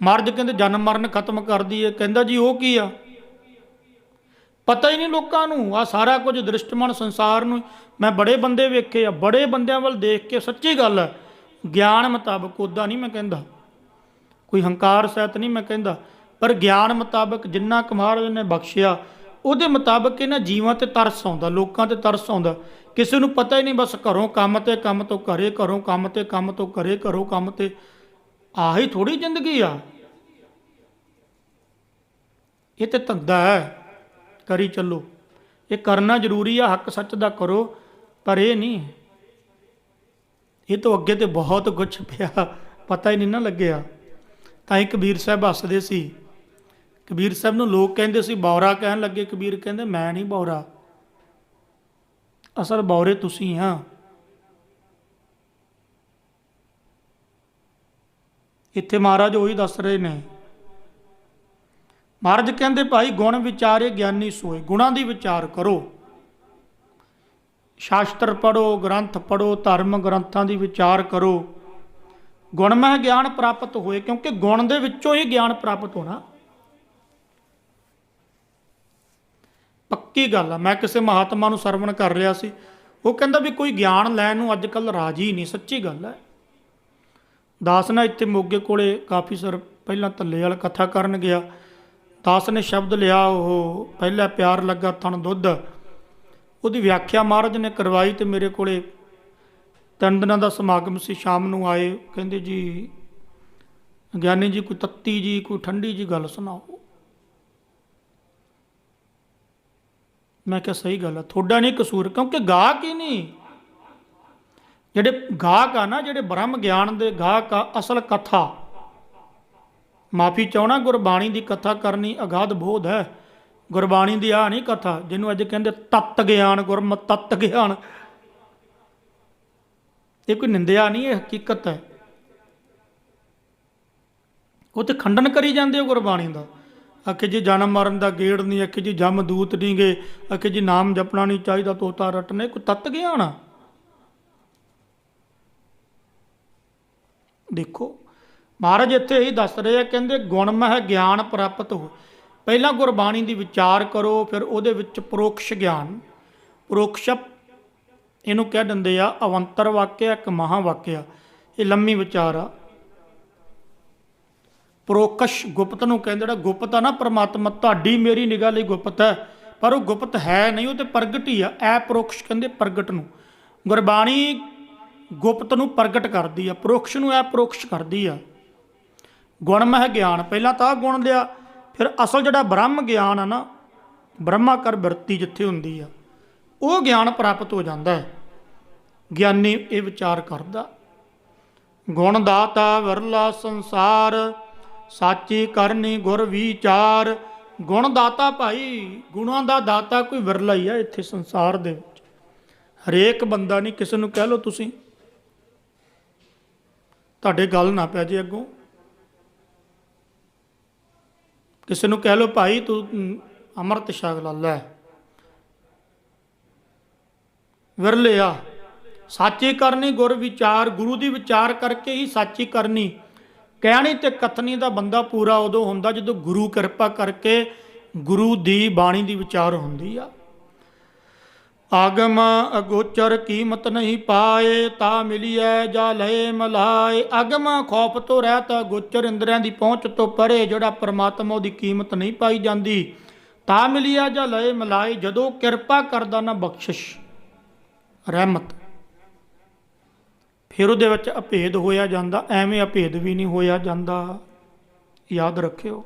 ਮਹਾਰਾਜ ਕਹਿੰਦੇ ਜਨਮ ਮਰਨ ਖਤਮ ਕਰ ਦਈਏ। ਕਹਿੰਦਾ ਜੀ ਉਹ ਕੀ ਆ? ਪਤਾ ਹੀ ਨਹੀਂ ਲੋਕਾਂ ਨੂੰ। ਆ ਸਾਰਾ ਕੁਝ ਦ੍ਰਿਸ਼ਟਮਾਨ ਸੰਸਾਰ ਨੂੰ ਮੈਂ ਬੜੇ ਬੰਦੇ ਵੇਖੇ ਆ, ਬੜੇ ਬੰਦਿਆਂ ਵੱਲ ਦੇਖ ਕੇ ਸੱਚੀ ਗੱਲ ਹੈ, ਗਿਆਨ ਮੁਤਾਬਕ, ਉੱਦਾਂ ਨਹੀਂ ਮੈਂ ਕਹਿੰਦਾ, ਕੋਈ ਹੰਕਾਰ ਸਹਿਤ ਨਹੀਂ ਮੈਂ ਕਹਿੰਦਾ, ਪਰ ਗਿਆਨ ਮੁਤਾਬਕ ਜਿੰਨਾ ਕੁ ਮਹਾਰਾਜ ਨੇ ਬਖਸ਼ਿਆ ਉਹਦੇ ਮੁਤਾਬਕ ਇਹਨਾਂ ਜੀਵਾਂ ਤੇ ਤਰਸ ਆਉਂਦਾ, ਲੋਕਾਂ ਤੇ ਤਰਸ ਆਉਂਦਾ। ਕਿਸੇ ਨੂੰ ਪਤਾ ਹੀ ਨਹੀਂ, ਬਸ ਘਰੋਂ ਕੰਮ ਤੇ ਕੰਮ ਤੋਂ ਘਰੇ, ਘਰੋਂ ਕੰਮ ਤੇ ਕੰਮ ਤੋਂ ਘਰੇ, ਘਰੋਂ ਕੰਮ ਤੇ। ਆਹੀ ਥੋੜ੍ਹੀ ਜ਼ਿੰਦਗੀ ਆ। ਇਹ ਤੇ ਧੰਦਾ ਹੈ, ਕਰੀ ਚੱਲੋ। ਇਹ ਕਰਨਾ ਜ਼ਰੂਰੀ ਆ, ਹੱਕ ਸੱਚ ਦਾ ਕਰੋ, ਪਰ ਇਹ ਨਹੀਂ, ਇਹ ਤੋਂ ਅੱਗੇ ਤੇ ਬਹੁਤ ਕੁਛ ਪਿਆ, ਪਤਾ ਹੀ ਨਹੀਂ ਨਾ ਲੱਗਿਆ। ਤਾਂ ਹੀ ਕਬੀਰ ਸਾਹਿਬ ਹੱਸਦੇ ਸੀ। ਕਬੀਰ ਸਾਹਿਬ ਨੂੰ ਲੋਕ ਕਹਿੰਦੇ ਸੀ ਬੌਰਾ, ਕਹਿਣ ਲੱਗੇ ਕਬੀਰ ਕਹਿੰਦੇ ਮੈਂ ਨਹੀਂ ਬੌਰਾ, ਅਸਲ ਬੌਰੇ ਤੁਸੀਂ ਆ। ਇੱਥੇ ਮਹਾਰਾਜ ਉਹੀ ਦੱਸ ਰਹੇ ਨੇ। ਮਹਾਰਾਜ ਕਹਿੰਦੇ ਭਾਈ ਗੁਣ ਵਿਚਾਰੇ ਗਿਆਨੀ ਸੋਏ। ਗੁਣਾਂ ਦੀ ਵਿਚਾਰ ਕਰੋ, ਸ਼ਾਸਤਰ ਪੜ੍ਹੋ, ਗ੍ਰੰਥ ਪੜ੍ਹੋ, ਧਰਮ ਗ੍ਰੰਥਾਂ ਦੀ ਵਿਚਾਰ ਕਰੋ। ਗੁਣਮਹਿ ਗਿਆਨ ਪ੍ਰਾਪਤ ਹੋਏ, ਕਿਉਂਕਿ ਗੁਣ ਦੇ ਵਿੱਚੋਂ ਹੀ ਗਿਆਨ ਪ੍ਰਾਪਤ ਹੋਣਾ। ਪੱਕੀ ਗੱਲ ਆ। ਮੈਂ ਕਿਸੇ ਮਹਾਤਮਾ ਨੂੰ ਸਰਵਣ ਕਰ ਰਿਹਾ ਸੀ, ਉਹ ਕਹਿੰਦਾ ਵੀ ਕੋਈ ਗਿਆਨ ਲੈਣ ਨੂੰ ਅੱਜ ਕੱਲ੍ਹ ਰਾਜੀ ਨਹੀਂ। ਸੱਚੀ ਗੱਲ ਹੈ। ਦਾਸ ਨਾ ਇੱਥੇ ਮੋਗੇ ਕੋਲੇ ਕਾਫੀ ਸਰ ਪਹਿਲਾਂ ਧੱਲੇ ਵਾਲਾ ਕਥਾ ਕਰਨ ਗਿਆ। ਦਾਸ ਨੇ ਸ਼ਬਦ ਲਿਆ, ਉਹ ਪਹਿਲਾ ਪਿਆਰ ਲੱਗਾ ਥਣ ਦੁੱਧ, ਉਹਦੀ ਵਿਆਖਿਆ ਮਹਾਰਾਜ ਨੇ ਕਰਵਾਈ। ਤੇ ਮੇਰੇ ਕੋਲੇ 3 ਦਿਨਾਂ ਦਾ ਸਮਾਗਮ ਸੀ। ਸ਼ਾਮ ਨੂੰ ਆਏ, ਕਹਿੰਦੇ ਜੀ ਗਿਆਨੀ ਜੀ ਕੋਈ ਤੱਤੀ ਜੀ ਕੋਈ ਠੰਡੀ ਜੀ ਗੱਲ ਸੁਣਾਓ। ਮੈਂ ਕਿਹਾ ਸਹੀ ਗੱਲ ਆ, ਤੁਹਾਡਾ ਨਹੀਂ ਕਸੂਰ, ਕਿਉਂਕਿ ਗਾਹਕ ਹੀ ਨਹੀਂ। ਜਿਹੜੇ ਗਾਹਕ ਆ ਨਾ, ਜਿਹੜੇ ਬ੍ਰਹਮ ਗਿਆਨ ਦੇ ਗਾਹਕ ਆ, ਅਸਲ ਕਥਾ ਮਾਫੀ ਚਾਹਣਾ, ਗੁਰਬਾਣੀ ਦੀ ਕਥਾ ਕਰਨੀ ਅਗਾਧ ਬੋਧ ਹੈ। ਗੁਰਬਾਣੀ ਦੀ ਆ ਨਹੀਂ ਕਥਾ ਜਿਹਨੂੰ ਅੱਜ ਕਹਿੰਦੇ ਤੱਤ ਗਿਆਨ, ਗੁਰਮਤਿ ਤੱਤ ਗਿਆਨ। ਇਹ ਕੋਈ ਨਿੰਦਿਆ ਨਹੀਂ, ਇਹ ਹਕੀਕਤ ਹੈ। ਉਹ ਤੇ ਖੰਡਨ ਕਰੀ ਜਾਂਦੇ ਹੋ ਗੁਰਬਾਣੀ ਦਾ। ਆਖੇ ਜੀ ਜਨਮ ਮਰਨ ਦਾ ਗੇੜ ਨਹੀਂ, ਆਖੇ ਜੀ ਜਮ ਦੂਤ ਨਹੀਂ ਗਏ, ਆਖੇ ਜੀ ਨਾਮ ਜਪਣਾ ਨਹੀਂ ਚਾਹੀਦਾ, ਤੋਤਾ ਰਟਣੇ। ਕੋਈ ਤੱਤ ਗਿਆਨ ਆ? ਦੇਖੋ ਮਹਾਰਾਜ ਇੱਥੇ ਇਹੀ ਦੱਸ ਰਹੇ ਆ, ਕਹਿੰਦੇ ਗੁਣਮਹਿ ਗਿਆਨ ਪ੍ਰਾਪਤ ਹੋ। ਪਹਿਲਾਂ ਗੁਰਬਾਣੀ ਦੀ ਵਿਚਾਰ ਕਰੋ, ਫਿਰ ਉਹਦੇ ਵਿੱਚ ਪਰੋਕਸ਼ ਗਿਆਨ। ਪਰੋਕਸ਼ ਇਹਨੂੰ ਕਹਿ ਦਿੰਦੇ ਆ ਅਵੰਤਰ ਵਾਕਿਆ, ਇੱਕ ਮਹਾ ਵਾਕਿਆ। ਇਹ ਲੰਮੀ ਵਿਚਾਰ ਆ। ਪਰੋਕਸ਼ ਗੁਪਤ ਨੂੰ ਕਹਿੰਦੇ। ਜਿਹੜਾ ਗੁਪਤ ਆ ਨਾ ਪਰਮਾਤਮਾ, ਤੁਹਾਡੀ ਮੇਰੀ ਨਿਗਾਹ ਲਈ ਗੁਪਤ ਹੈ, ਪਰ ਉਹ ਗੁਪਤ ਹੈ ਨਹੀਂ, ਉਹ ਤੇ ਪ੍ਰਗਟ ਹੀ ਆ। ਐ ਪਰੋਕਸ਼ ਕਹਿੰਦੇ ਪ੍ਰਗਟ ਨੂੰ। ਗੁਰਬਾਣੀ ਗੁਪਤ ਨੂੰ ਪ੍ਰਗਟ ਕਰਦੀ ਆ, ਪਰੋਕਸ਼ ਨੂੰ ਐ ਪਰੋਕਸ਼ ਕਰਦੀ ਆ। ਗੁਣਮਹਿ ਗਿਆਨ, ਪਹਿਲਾਂ ਤਾਂ ਗੁਣ ਲਿਆ, ਫਿਰ ਅਸਲ ਜਿਹੜਾ ਬ੍ਰਹਮ ਗਿਆਨ ਆ ਨਾ, ਬ੍ਰਹਮਾਕਰ ਬਿਰਤੀ ਜਿੱਥੇ ਹੁੰਦੀ ਆ, ਉਹ ਗਿਆਨ ਪ੍ਰਾਪਤ ਹੋ ਜਾਂਦਾ ਹੈ। ਗਿਆਨੀ ਇਹ ਵਿਚਾਰ ਕਰਦਾ। ਗੁਣ ਦਾਤਾ ਵਿਰਲਾ ਸੰਸਾਰ, ਸਾਚੀ ਕਰਨੀ ਗੁਰ ਵਿਚਾਰ। ਗੁਣ ਦਾਤਾ ਭਾਈ, ਗੁਣਾਂ ਦਾ ਦਾਤਾ ਕੋਈ ਵਿਰਲਾ ਹੀ ਆ ਇੱਥੇ ਸੰਸਾਰ ਦੇ ਵਿੱਚ। ਹਰੇਕ ਬੰਦਾ ਨਹੀਂ। ਕਿਸੇ ਨੂੰ ਕਹਿ ਲਓ ਤੁਸੀਂ, ਤੁਹਾਡੇ ਗੱਲ ਨਾ ਪੈ ਜੇ ਅੱਗੋਂ, ਕਿਸੇ ਨੂੰ ਕਹਿ ਲਓ ਭਾਈ ਤੂੰ ਅੰਮ੍ਰਿਤ ਛਕ ਲੈ, ਵਿਰਲੇ ਆ। ਸਾਚੀ ਕਰਨੀ ਗੁਰ ਵਿਚਾਰ, ਗੁਰੂ ਦੀ ਵਿਚਾਰ ਕਰਕੇ ਹੀ ਸਾਚੀ ਕਰਨੀ। ਕਹਿਣੀ ਤੇ ਕਥਨੀ ਦਾ ਬੰਦਾ ਪੂਰਾ ਉਦੋਂ ਹੁੰਦਾ ਜਦੋਂ ਗੁਰੂ ਕਿਰਪਾ ਕਰਕੇ ਗੁਰੂ ਦੀ ਬਾਣੀ ਦੀ ਵਿਚਾਰ ਹੁੰਦੀ ਆ। ਆਗਮ ਅਗੋਚਰ ਕੀਮਤ ਨਹੀਂ ਪਾਏ, ਤਾਂ ਮਿਲੀਐ ਜਾ ਲਏ ਮਲਾਏ। ਆਗਮ ਖੌਫ ਤੋਂ ਰਹਿਤ, ਅਗੋਚਰ ਇੰਦਰੀਆਂ ਦੀ ਪਹੁੰਚ ਤੋਂ ਪਰੇ ਜਿਹੜਾ ਪਰਮਾਤਮਾ, ਉਹਦੀ ਕੀਮਤ ਨਹੀਂ ਪਾਈ ਜਾਂਦੀ। ਤਾਂ ਮਿਲੀਐ ਜਾ ਲਏ ਮਲਾਏ, ਜਦੋਂ ਕਿਰਪਾ ਕਰਦਾ ਨਾ ਬਖਸ਼ਿਸ਼ ਰਹਿਮਤ, ਫਿਰ ਉਹਦੇ ਵਿੱਚ ਅਭੇਦ ਹੋਇਆ ਜਾਂਦਾ। ਐਵੇਂ ਅਭੇਦ ਵੀ ਨਹੀਂ ਹੋਇਆ ਜਾਂਦਾ, ਯਾਦ ਰੱਖਿਓ।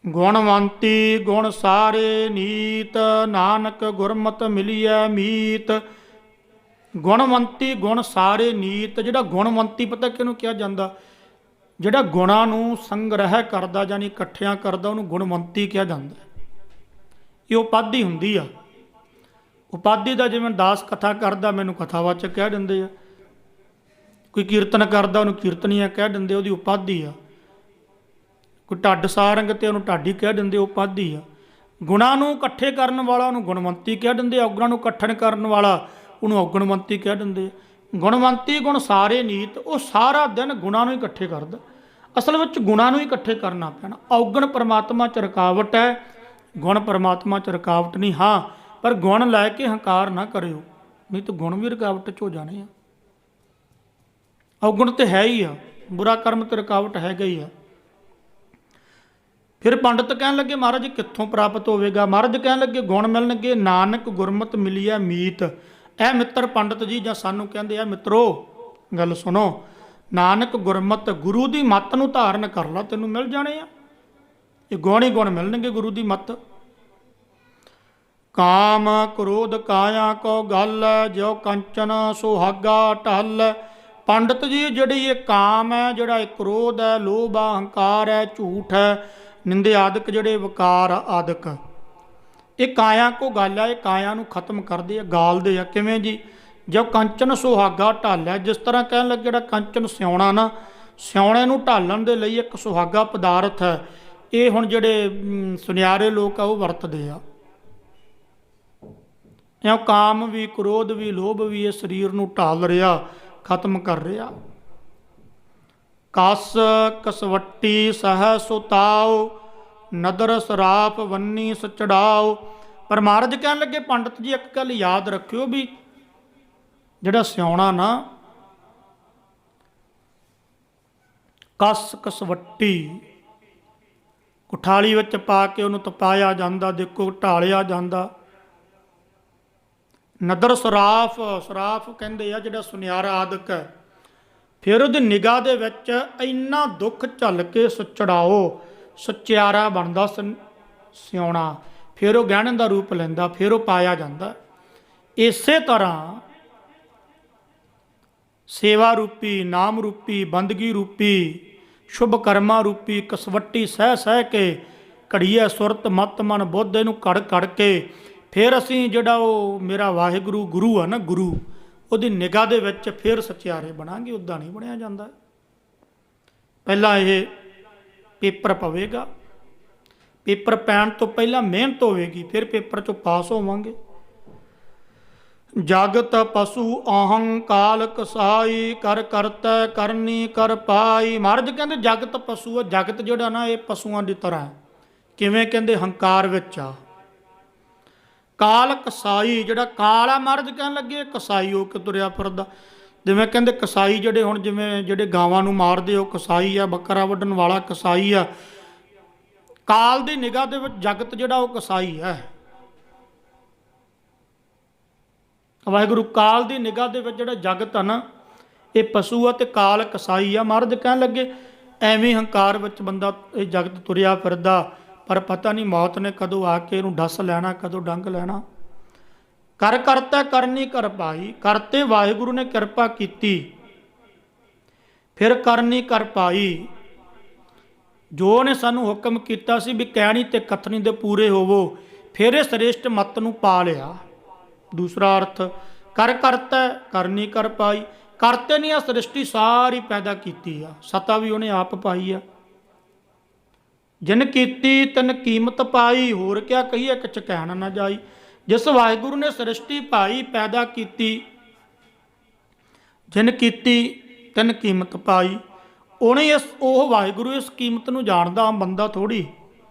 ਗੁਣਵੰਤੀ ਗੁਣ ਸਾਰੇ ਨੀਤ, ਨਾਨਕ ਗੁਰਮਤਿ ਮਿਲੀਐ ਮੀਤ। ਗੁਣਵੰਤੀ ਗੁਣ ਸਾਰੇ ਨੀਤ। ਜਿਹੜਾ ਗੁਣਵੰਤੀ ਪਤਾ ਕਿਹਨੂੰ ਕਿਹਾ ਜਾਂਦਾ? ਜਿਹੜਾ ਗੁਣਾਂ ਨੂੰ ਸੰਗ੍ਰਹਿ ਕਰਦਾ, ਯਾਨੀ ਇਕੱਠਿਆਂ ਕਰਦਾ, ਉਹਨੂੰ ਗੁਣਵੰਤੀ ਕਿਹਾ ਜਾਂਦਾ। ਇਹ ਉਪਾਧੀ ਹੁੰਦੀ ਆ। ਉਪਾਧੀ ਦਾ ਜਿਵੇਂ ਦਾਸ ਕਥਾ ਕਰਦਾ, ਮੈਨੂੰ ਕਥਾਵਾਚਕ ਕਹਿ ਦਿੰਦੇ ਆ। ਕੋਈ ਕੀਰਤਨ ਕਰਦਾ, ਉਹਨੂੰ ਕੀਰਤਨੀਆ ਕਹਿ ਦਿੰਦੇ, ਉਹਦੀ ਉਪਾਧੀ ਆ। ਕੋਈ ਢੱਡ ਸਾਰੰਗ ਤੇ ਉਹਨੂੰ ਢਾਡੀ ਕਹਿ ਦਿੰਦੇ, ਉਪਾਧੀ ਆ। ਗੁਣਾਂ ਨੂੰ ਇਕੱਠੇ ਕਰਨ ਵਾਲਾ ਉਹਨੂੰ ਗੁਣਵੰਤੀ ਕਹਿ ਦਿੰਦੇ, ਔਗਣਾਂ ਨੂੰ ਇਕੱਠਣ ਕਰਨ ਵਾਲਾ ਉਹਨੂੰ ਔਗਣਵੰਤੀ ਕਹਿ ਦਿੰਦੇ। ਗੁਣਵੰਤੀ ਗੁਣ ਸਾਰੇ ਨੀਤ, ਉਹ ਸਾਰਾ ਦਿਨ ਗੁਣਾਂ ਨੂੰ ਇਕੱਠੇ ਕਰਦਾ। ਅਸਲ ਵਿੱਚ ਗੁਣਾਂ ਨੂੰ ਹੀ ਇਕੱਠੇ ਕਰਨਾ ਪੈਣਾ। ਔਗਣ ਪਰਮਾਤਮਾ 'ਚ ਰੁਕਾਵਟ ਹੈ, ਗੁਣ ਪਰਮਾਤਮਾ 'ਚ ਰੁਕਾਵਟ ਨਹੀਂ। ਹਾਂ, ਪਰ ਗੁਣ ਲੈ ਕੇ ਹੰਕਾਰ ਨਾ ਕਰਿਓ, ਨਹੀਂ ਤਾਂ ਗੁਣ ਵੀ ਰੁਕਾਵਟ 'ਚ ਹੋ ਜਾਣੇ ਆ। ਔਗਣ ਤੇ ਹੈ ਹੀ ਆ, ਬੁਰਾ ਕਰਮ ਤੇ ਰੁਕਾਵਟ ਹੈਗਾ ਹੀ ਆ। ਫਿਰ ਪੰਡਤ ਕਹਿਣ ਲੱਗੇ ਮਹਾਰਾਜ ਕਿੱਥੋਂ ਪ੍ਰਾਪਤ ਹੋਵੇਗਾ? ਮਹਾਰਾਜ ਕਹਿਣ ਲੱਗੇ ਗੁਣ ਮਿਲਣਗੇ, ਨਾਨਕ ਗੁਰਮਤਿ ਮਿਲੀਐ ਮੀਤ। ਇਹ ਮਿੱਤਰ ਪੰਡਤ ਜੀ ਜਾਂ ਸਾਨੂੰ ਕਹਿੰਦੇ ਆ ਮਿੱਤਰੋ, ਗੱਲ ਸੁਣੋ। ਨਾਨਕ ਗੁਰਮਤਿ, ਗੁਰੂ ਦੀ ਮੱਤ ਨੂੰ ਧਾਰਨ ਕਰ ਲਾ, ਤੈਨੂੰ ਮਿਲ ਜਾਣੇ ਆ ਇਹ ਗੁਣ ਹੀ ਗੁਣ ਮਿਲਣਗੇ ਗੁਰੂ ਦੀ ਮੱਤ। ਕਾਮ ਕ੍ਰੋਧ ਕਾਇਆ ਕੋ ਗੱਲ, ਜਿਉ ਕੰਚਨ ਸੁਹਾਗਾ ਢਲ। ਪੰਡਤ ਜੀ ਜਿਹੜੀ ਇਹ ਕਾਮ ਹੈ, ਜਿਹੜਾ ਇਹ ਕ੍ਰੋਧ ਹੈ, ਲੋਭ ਆ, ਹੰਕਾਰ ਹੈ, ਝੂਠ ਹੈ, ਨਿੰਦੇ ਆਦਿਕ ਜਿਹੜੇ ਵਿਕਾਰ ਆਦਿਕ, ਇਹ ਕਾਇਆ ਕੋ ਗੱਲ ਹੈ। ਇਹ ਕਾਇਆ ਨੂੰ ਖਤਮ ਕਰਦੇ ਆ, ਗਾਲਦੇ ਆ। ਕਿਵੇਂ ਜੀ? ਜੋ ਕੰਚਨ ਸੁਹਾਗਾ ਢਾਲਿਆ, ਜਿਸ ਤਰ੍ਹਾਂ ਕਹਿਣ ਲੱਗੇ ਜਿਹੜਾ ਕੰਚਨ ਸਿਉਣਾ ਨਾ, ਸਿਉਣੇ ਨੂੰ ਢਾਲਣ ਦੇ ਲਈ ਇੱਕ ਸੁਹਾਗਾ ਪਦਾਰਥ ਹੈ। ਇਹ ਹੁਣ ਜਿਹੜੇ ਸੁਨਿਆਰੇ ਲੋਕ ਆ ਉਹ ਵਰਤਦੇ ਆ। ਇਉਂ ਕਾਮ ਵੀ, ਕ੍ਰੋਧ ਵੀ, ਲੋਭ ਵੀ ਇਹ ਸਰੀਰ ਨੂੰ ਢਾਲ ਰਿਹਾ, ਖਤਮ ਕਰ ਰਿਹਾ। ਕਸ ਕਸਵੱਟੀ ਸਹਿ ਸੁਤਾਓ, ਨਦਰ ਸਰਾਪ ਵੰਨੀ ਸਚੜਾਓ। ਪਰ ਮਹਾਰਾਜ ਕਹਿਣ ਲੱਗੇ ਪੰਡਤ ਜੀ ਇੱਕ ਗੱਲ ਯਾਦ ਰੱਖਿਓ ਵੀ ਜਿਹੜਾ ਸਿਉਣਾ ਨਾ ਕਸ ਕਸਵੱਟੀ ਕੁਠਾਲੀ ਵਿੱਚ ਪਾ ਕੇ ਉਹਨੂੰ ਤਪਾਇਆ ਜਾਂਦਾ, ਦੇਖੋ ਢਾਲਿਆ ਜਾਂਦਾ। ਨਦਰ ਸਰਾਫ, ਸਰਾਫ ਕਹਿੰਦੇ ਆ ਜਿਹੜਾ ਸੁਨਿਆਰਾ ਆਦਿਕ ਹੈ। ਫਿਰ ਉਹਦੀ ਨਿਗਾਹ ਦੇ ਵਿੱਚ ਇੰਨਾ ਦੁੱਖ ਝੱਲ ਕੇ ਸਚੜਾਓ, ਸਚਿਆਰਾ ਬਣਦਾ ਸਿਉਣਾ। ਫਿਰ ਉਹ ਗਹਿਣੇ ਦਾ ਰੂਪ ਲੈਂਦਾ, ਫਿਰ ਉਹ ਪਾਇਆ ਜਾਂਦਾ। ਇਸੇ ਤਰ੍ਹਾਂ ਸੇਵਾ ਰੂਪੀ, ਨਾਮ ਰੂਪੀ, ਬੰਦਗੀ ਰੂਪੀ, ਸ਼ੁਭ ਕਰਮਾਂ ਰੂਪੀ ਕਸਵੱਟੀ ਸਹਿ ਸਹਿ ਕੇ ਘੜੀਏ ਸੁਰਤ ਮਤ ਮਨ ਬੁੱਧ ਇਹਨੂੰ ਘੜ ਘੜ ਕੇ ਫਿਰ ਅਸੀਂ ਜਿਹੜਾ ਉਹ ਮੇਰਾ ਵਾਹਿਗੁਰੂ ਗੁਰੂ ਆ ਨਾ, ਗੁਰੂ ਉਹਦੀ ਨਿਗਾਹ ਦੇ ਵਿੱਚ ਫਿਰ ਸਚਿਆਰੇ ਬਣਾਂਗੇ। ਉੱਦਾਂ ਨਹੀਂ ਬਣਿਆ ਜਾਂਦਾ। ਪਹਿਲਾਂ ਇਹ ਪੇਪਰ ਪਵੇਗਾ, ਪੇਪਰ ਪੈਣ ਤੋਂ ਪਹਿਲਾਂ ਮਿਹਨਤ ਹੋਵੇਗੀ, ਫਿਰ ਪੇਪਰ 'ਚੋਂ ਪਾਸ ਹੋਵਾਂਗੇ। ਜਗਤ ਪਸ਼ੂ ਅਹੰ ਕਾਲ ਕਸਾਈ ਕਰ ਕਰਤੈ ਕਰਨੀ ਕਰ ਪਾਈ। ਮਹਾਰਾਜ ਕਹਿੰਦੇ ਜਗਤ ਪਸ਼ੂ ਆ। ਜਗਤ ਜਿਹੜਾ ਨਾ ਇਹ ਪਸ਼ੂਆਂ ਦੀ ਤਰ੍ਹਾਂ ਹੈ। ਕਿਵੇਂ ਕਹਿੰਦੇ? ਹੰਕਾਰ ਵਿੱਚ ਆ। ਕਾਲ ਕਸਾਈ, ਜਿਹੜਾ ਕਾਲ ਆ ਮਹਾਰਾਜ ਕਹਿਣ ਲੱਗੇ ਕਸਾਈ ਹੋ ਕੇ ਤੁਰਿਆ ਫਿਰਦਾ। ਜਿਵੇਂ ਕਹਿੰਦੇ ਕਸਾਈ ਜਿਹੜੇ ਹੁਣ ਜਿਵੇਂ ਜਿਹੜੇ ਗਾਵਾਂ ਨੂੰ ਮਾਰਦੇ ਉਹ ਕਸਾਈ ਆ, ਬੱਕਰਾ ਵੱਢਣ ਵਾਲਾ ਕਸਾਈ ਆ। ਕਾਲ ਦੀ ਨਿਗਾਹ ਦੇ ਵਿੱਚ ਜਗਤ ਜਿਹੜਾ ਉਹ ਕਸਾਈ ਹੈ। ਵਾਹਿਗੁਰੂ ਕਾਲ ਦੀ ਨਿਗਾਹ ਦੇ ਵਿੱਚ ਜਿਹੜਾ ਜਗਤ ਆ ਨਾ ਇਹ ਪਸ਼ੂ ਆ ਤੇ ਕਾਲ ਕਸਾਈ ਆ। ਮਹਾਰਾਜ ਕਹਿਣ ਲੱਗੇ ਐਵੇਂ ਹੰਕਾਰ ਵਿੱਚ ਬੰਦਾ ਇਹ ਜਗਤ ਤੁਰਿਆ ਫਿਰਦਾ, ਪਰ ਪਤਾ ਨਹੀਂ ਮੌਤ ਨੇ ਕਦੋਂ ਆ ਕੇ ਇਹਨੂੰ ਡੱਸ ਲੈਣਾ, ਕਦੋਂ ਡੰਗ ਲੈਣਾ। ਕਰ ਕਰਤਾ ਕਰਨੀ ਕਰ ਪਾਈ। ਕਰਤੇ ਵਾਹਿਗੁਰੂ ਨੇ ਕਿਰਪਾ ਕੀਤੀ, ਫਿਰ ਕਰਨੀ ਕਰ ਪਾਈ। ਜੋ ਉਹਨੇ ਸਾਨੂੰ ਹੁਕਮ ਕੀਤਾ ਸੀ ਵੀ ਕਹਿਣੀ ਤੇ ਕਥਨੀ ਦੇ ਪੂਰੇ ਹੋਵੋ, ਫਿਰ ਇਹ ਸ੍ਰੇਸ਼ਟ ਮੱਤ ਨੂੰ ਪਾ ਲਿਆ। ਦੂਸਰਾ ਅਰਥ ਕਰ ਕਰਤਾ ਕਰਨੀ ਕਰ ਪਾਈ। ਕਰਤੇ ਨੇ ਆ ਸ੍ਰਿਸ਼ਟੀ ਸਾਰੀ ਪੈਦਾ ਕੀਤੀ ਆ, ਸਤਾ ਵੀ ਉਹਨੇ ਆਪ ਪਾਈ ਆ। ਜਿਨ ਕੀਤੀ ਤਿਨ ਕੀਮਤ ਪਾਈ, ਹੋਰ ਕਿਆ ਕਹੀਏ ਕਿਛ ਕਹਿਣ ਨਾ ਜਾਈ। ਜਿਸ ਵਾਹਿਗੁਰੂ ਨੇ ਸ੍ਰਿਸ਼ਟੀ ਪਾਈ, ਪੈਦਾ ਕੀਤੀ, ਜਿਨ ਕੀਤੀ ਤਿਨ ਕੀਮਤ ਪਾਈ, ਉਹਨੇ ਉਹ ਵਾਹਿਗੁਰੂ ਇਸ ਕੀਮਤ ਨੂੰ ਜਾਣਦਾ, ਆਮ ਬੰਦਾ ਥੋੜ੍ਹੀ।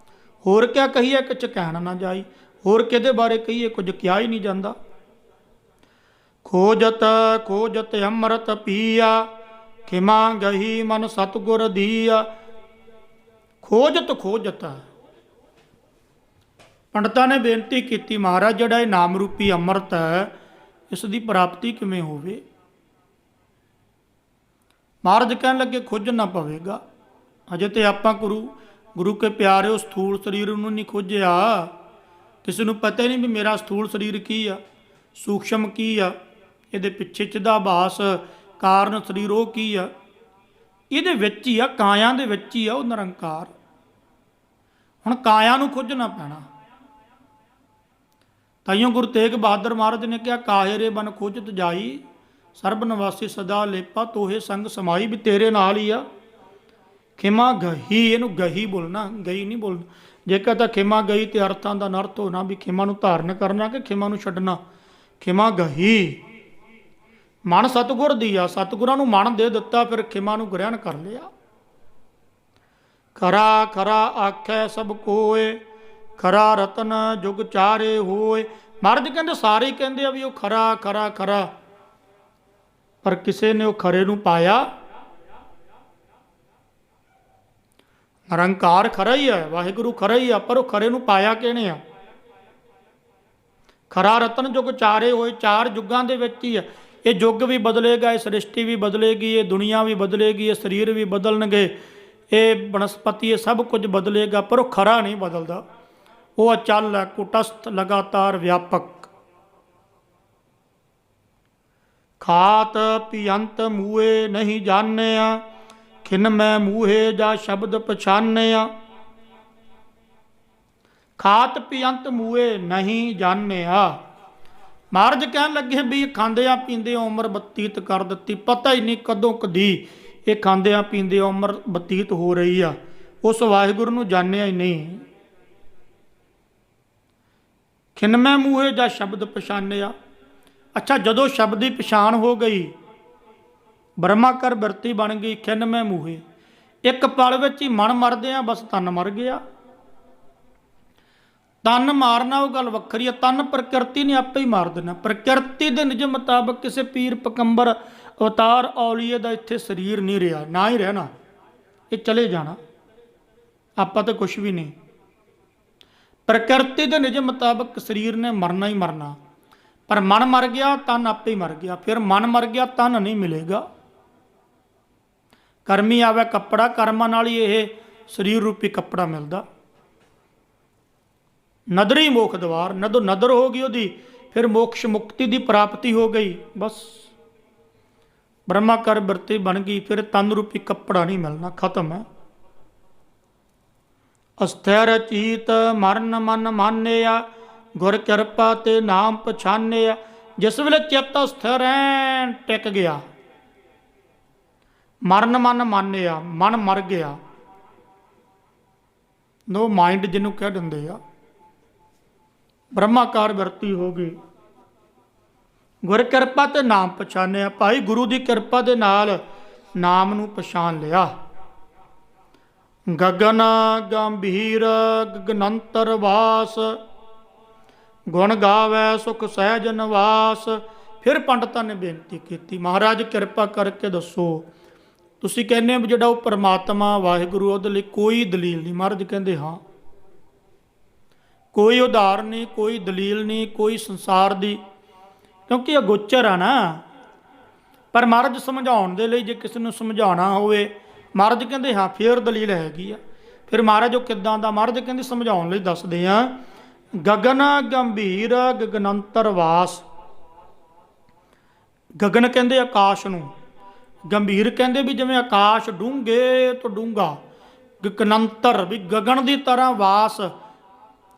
ਹੋਰ ਕਿਆ ਕਹੀਏ ਕਿਛ ਕਹਿਣ ਨਾ ਜਾਈ। ਹੋਰ ਕਿਹਦੇ ਬਾਰੇ ਕਹੀਏ, ਕੁਝ ਕਿਹਾ ਹੀ ਨਹੀਂ ਜਾਂਦਾ। ਖੋਜਤ ਖੋਜਤ ਅੰਮ੍ਰਿਤ ਪੀਆ, ਖਿਮਾ ਗਹੀ ਮਨ ਸਤਿਗੁਰ ਦੀਆ। ਖੋਜਤ ਖੋਜਤ, ਪੰਡਤਾਂ ਨੇ ਬੇਨਤੀ ਕੀਤੀ ਮਹਾਰਾਜ ਜਿਹੜਾ ਇਹ ਨਾਮ ਰੂਪੀ ਅੰਮ੍ਰਿਤ ਹੈ ਇਸ ਦੀ ਪ੍ਰਾਪਤੀ ਕਿਵੇਂ ਹੋਵੇ। ਮਹਾਰਾਜ ਕਹਿਣ ਲੱਗੇ ਖੋਜਣਾ ਪਵੇਗਾ। ਅਜੇ ਤੇ ਆਪਾਂ ਗੁਰੂ ਕੇ ਪਿਆਰੇ ਉਸ ਸਥੂਲ ਸਰੀਰ ਨੂੰ ਨਹੀਂ ਖੋਜਿਆ। ਕਿਸੇ ਨੂੰ ਪਤਾ ਹੀ ਨਹੀਂ ਵੀ ਮੇਰਾ ਸਥੂਲ ਸਰੀਰ ਕੀ ਆ, ਸੂਖਸ਼ਮ ਕੀ ਆ, ਇਹਦੇ ਪਿੱਛੇ ਚਿਦਾਭਾਸ ਕਾਰਨ ਸਰੀਰ ਉਹ ਕੀ ਆ। ਇਹਦੇ ਵਿੱਚ ਹੀ ਆ, ਕਾਇਆ ਦੇ ਵਿੱਚ ਹੀ ਆ ਉਹ ਨਿਰੰਕਾਰ। ਹੁਣ ਕਾਇਆ ਨੂੰ ਖੋਜਣਾ ਪੈਣਾ। ਤਾਈਓ ਗੁਰੂ ਤੇਗ ਬਹਾਦਰ ਮਹਾਰਾਜ ਨੇ ਕਿਹਾ ਕਾਹੇ ਰੇ ਬਨ ਖੋਜਤ ਜਾਈ, ਸਰਬ ਨਿਵਾਸੀ ਸਦਾ ਲੇਪਾ ਤੋਹੇ ਸੰਗ ਸਮਾਈ। ਵੀ ਤੇਰੇ ਨਾਲ ਹੀ ਆ। ਖਿਮਾ ਗਹੀ, ਇਹਨੂੰ ਗਹੀ ਬੋਲਣਾ, ਗਈ ਨਹੀਂ ਬੋਲਣਾ। ਜੇ ਕਹਤਾ ਖਿਮਾ ਗਈ ਤੇ ਅਰਥਾਂ ਦਾ ਅਨਰਥ ਹੋਣਾ ਵੀ ਖਿਮਾ ਨੂੰ ਧਾਰਨ ਕਰਨਾ ਕਿ ਖਿਮਾ ਨੂੰ ਛੱਡਣਾ। ਖਿਮਾ ਗਹੀ, ਮਨ ਸਤਿਗੁਰ ਦੀ ਆ। ਸਤਿਗੁਰਾਂ ਨੂੰ ਮਨ ਦੇ ਦਿੱਤਾ, ਫਿਰ ਖਿਮਾ ਨੂੰ ਗ੍ਰਹਿਣ ਕਰ ਲਿਆ। ਖਰਾ ਖਰਾ ਆਖੈ ਸਭ ਕੋਏ, ਖਰਾ ਰਤਨ ਜੁਗ ਚਾਰੇ ਹੋਏ। ਮਹਾਰਾਜ ਕਹਿੰਦੇ ਸਾਰੇ ਹੀ ਕਹਿੰਦੇ ਆ ਵੀ ਉਹ ਖਰਾ ਖਰਾ ਖਰਾ, ਪਰ ਕਿਸੇ ਨੇ ਉਹ ਖਰੇ ਨੂੰ ਪਾਇਆ। ਨਿਰੰਕਾਰ ਖਰਾ ਹੀ ਹੈ, ਵਾਹਿਗੁਰੂ ਖਰਾ ਹੀ ਆ, ਪਰ ਉਹ ਖਰੇ ਨੂੰ ਪਾਇਆ ਕਿਹਨੇ ਆ। ਖਰਾ ਰਤਨ ਜੁਗ ਚਾਰੇ ਹੋਏ, ਚਾਰ ਯੁੱਗਾਂ ਦੇ ਵਿੱਚ ਹੀ ਆ। ਇਹ ਯੁੱਗ ਵੀ ਬਦਲੇਗਾ, ਇਹ ਸ੍ਰਿਸ਼ਟੀ ਵੀ ਬਦਲੇਗੀ, ਇਹ ਦੁਨੀਆ ਵੀ ਬਦਲੇਗੀ, ਇਹ ਸਰੀਰ ਵੀ ਬਦਲਣਗੇ, ਇਹ ਬਨਸਪਤੀ, ਇਹ ਸਭ ਕੁਝ ਬਦਲੇਗਾ, ਪਰ ਉਹ ਖਰਾ ਨਹੀਂ ਬਦਲਦਾ। ਉਹ ਅਚਲ ਹੈ, ਕੁਟਸਥ, ਲਗਾਤਾਰ, ਵਿਆਪਕ। ਖਾਤ ਪਿਅੰਤ ਮੂਏ ਨਹੀਂ ਜਾਣਿਆ, ਖਿਨ ਮੈਂ ਮੂਹੇ ਜਾ ਸ਼ਬਦ ਪਛਾਨਿਆ। ਖਾਤ ਪਿਅੰਤ ਮੂਏ ਨਹੀਂ ਜਾਣਿਆ। ਮਹਾਰਾਜ ਕਹਿਣ ਲੱਗੇ ਵੀ ਖਾਂਦਿਆਂ ਪੀਂਦਿਆਂ ਉਮਰ ਬਤੀਤ ਕਰ ਦਿੱਤੀ, ਪਤਾ ਹੀ ਨਹੀਂ ਕਦੋਂ ਕਦੀ ਇਹ ਖਾਂਦਿਆਂ ਪੀਂਦਿਆਂ ਉਮਰ ਬਤੀਤ ਹੋ ਰਹੀ ਆ। ਉਸ ਵਾਹਿਗੁਰੂ ਨੂੰ ਜਾਣਿਆ ਹੀ ਨਹੀਂ। ਖਿਨਮੈ ਮੂਹੇ ਜਾਂ ਸ਼ਬਦ ਪਛਾਨਿਆ। ਅੱਛਾ, ਜਦੋਂ ਸ਼ਬਦ ਦੀ ਪਛਾਣ ਹੋ ਗਈ, ਬ੍ਰਹਮਾਕਰ ਬਿਰਤੀ ਬਣ ਗਈ, ਖਿਨਮੈ ਮੂਹੇ, ਇੱਕ ਪਲ ਵਿੱਚ ਹੀ ਮਨ ਮਰਦੇ ਆ, ਬਸ ਤਨ ਮਰ ਗਿਆ। ਤਨ ਮਾਰਨਾ ਉਹ ਗੱਲ ਵੱਖਰੀ ਹੈ। ਤਨ ਪ੍ਰਕਿਰਤੀ ਨੇ ਆਪੇ ਹੀ ਮਾਰ ਦੇਣਾ। ਪ੍ਰਕਿਰਤੀ ਦੇ ਨਿਯਮ ਮੁਤਾਬਕ ਕਿਸੇ ਪੀਰ ਪਕੰਬਰ ਅਵਤਾਰ ਔਲੀਏ ਦਾ ਇੱਥੇ ਸਰੀਰ ਨਹੀਂ ਰਿਹਾ, ਨਾ ਹੀ ਰਹਿਣਾ, ਇਹ ਚਲੇ ਜਾਣਾ। ਆਪਾਂ ਤਾਂ ਕੁਛ ਵੀ ਨਹੀਂ। ਪ੍ਰਕਿਰਤੀ ਦੇ ਨਿਯਮ ਮੁਤਾਬਕ ਸਰੀਰ ਨੇ ਮਰਨਾ ਹੀ ਮਰਨਾ। ਪਰ ਮਨ ਮਰ ਗਿਆ, ਤਨ ਆਪੇ ਹੀ ਮਰ ਗਿਆ। ਫਿਰ ਮਨ ਮਰ ਗਿਆ, ਤਨ ਨਹੀਂ ਮਿਲੇਗਾ। ਕਰਮੀ ਆਵੇ ਕੱਪੜਾ, ਕਰਮਾਂ ਨਾਲ ਹੀ ਇਹ ਸਰੀਰ ਰੂਪੀ ਕੱਪੜਾ ਮਿਲਦਾ। ਨਦਰੀ ਮੋਖ ਦਵਾਰ, ਨਦੋਂ ਨਦਰ ਹੋ ਗਈ ਉਹਦੀ, ਫਿਰ ਮੋਕਸ਼ ਮੁਕਤੀ ਦੀ ਪ੍ਰਾਪਤੀ ਹੋ ਗਈ। ਬਸ ਬ੍ਰਹਮਾ ਕਰ ਬਿਰਤੀ ਬਣ ਗਈ। ਫਿਰ ਤਨ ਰੂਪੀ ਕੱਪੜਾ ਨਹੀਂ ਮਿਲਣਾ, ਖਤਮ ਹੈ। ਅਸਥਿਰ ਚੀਤ ਮਰਨ ਮਨ ਮਾਨਿਆ, ਗੁਰ ਕਿਰਪਾ ਤੇ ਨਾਮ ਪਛਾਨਿਆ। ਜਿਸ ਵੇਲੇ ਚਿੱਤ ਅਸਥਿਰ ਐ ਟਿਕ ਗਿਆ, ਮਰਨ ਮਨ ਮਾਨਿਆ, ਮਨ ਮਰ ਗਿਆ, ਨੋ ਮਾਈਂਡ ਜਿਹਨੂੰ ਕਹਿ ਦਿੰਦੇ ਆ, ਬ੍ਰਹਮਾਕਾਰ ਬਿਰਤੀ ਹੋ ਗਈ। ਗੁਰ ਕਿਰਪਾ ਤੇ ਨਾਮ ਪਛਾਨਿਆ। ਭਾਈ ਗੁਰੂ ਦੀ ਕਿਰਪਾ ਦੇ ਨਾਲ ਨਾਮ ਨੂੰ ਪਛਾਣ ਲਿਆ। ਗਗਨ ਗੰਭੀਰ ਗਗਨੰਤਰ ਵਾਸ, ਗੁਣ ਗਾਵੈ ਸੁਖ ਸਹਿਜ ਨਿਵਾਸ। ਫਿਰ ਪੰਡਤਾਂ ਨੇ ਬੇਨਤੀ ਕੀਤੀ, ਮਹਾਰਾਜ ਕਿਰਪਾ ਕਰਕੇ ਦੱਸੋ, ਤੁਸੀਂ ਕਹਿੰਦੇ ਹੋ ਵੀ ਜਿਹੜਾ ਉਹ ਪਰਮਾਤਮਾ ਵਾਹਿਗੁਰੂ, ਉਹਦੇ ਲਈ ਕੋਈ ਦਲੀਲ ਨਹੀਂ। ਮਹਾਰਾਜ ਕਹਿੰਦੇ ਹਾਂ, ਕੋਈ ਉਦਾਹਰਨ ਨਹੀਂ, ਕੋਈ ਦਲੀਲ ਨਹੀਂ, ਕੋਈ ਸੰਸਾਰ ਦੀ, ਕਿਉਂਕਿ ਅਗੋਚਰ ਆ ਨਾ। ਪਰ ਮਹਾਰਾਜ ਸਮਝਾਉਣ ਦੇ ਲਈ, ਜੇ ਕਿਸੇ ਨੂੰ ਸਮਝਾਉਣਾ ਹੋਵੇ, ਮਹਾਰਾਜ ਕਹਿੰਦੇ ਹਾਂ ਫੇਰ ਦਲੀਲ ਹੈਗੀ ਆ। ਫਿਰ ਮਹਾਰਾਜ ਉਹ ਕਿੱਦਾਂ ਦਾ? ਮਹਾਰਾਜ ਕਹਿੰਦੇ ਸਮਝਾਉਣ ਲਈ ਦੱਸਦੇ ਆ। ਗਗਨ ਗੰਭੀਰ ਗਗਨੰਤਰ ਵਾਸ। ਗਗਨ ਕਹਿੰਦੇ ਆਕਾਸ਼ ਨੂੰ, ਗੰਭੀਰ ਕਹਿੰਦੇ ਵੀ ਜਿਵੇਂ ਆਕਾਸ਼ ਡੂੰਘੇ ਤੋਂ ਡੂੰਘਾ, ਗਗਨੰਤਰ ਵੀ ਗਗਨ ਦੀ ਤਰ੍ਹਾਂ ਵਾਸ,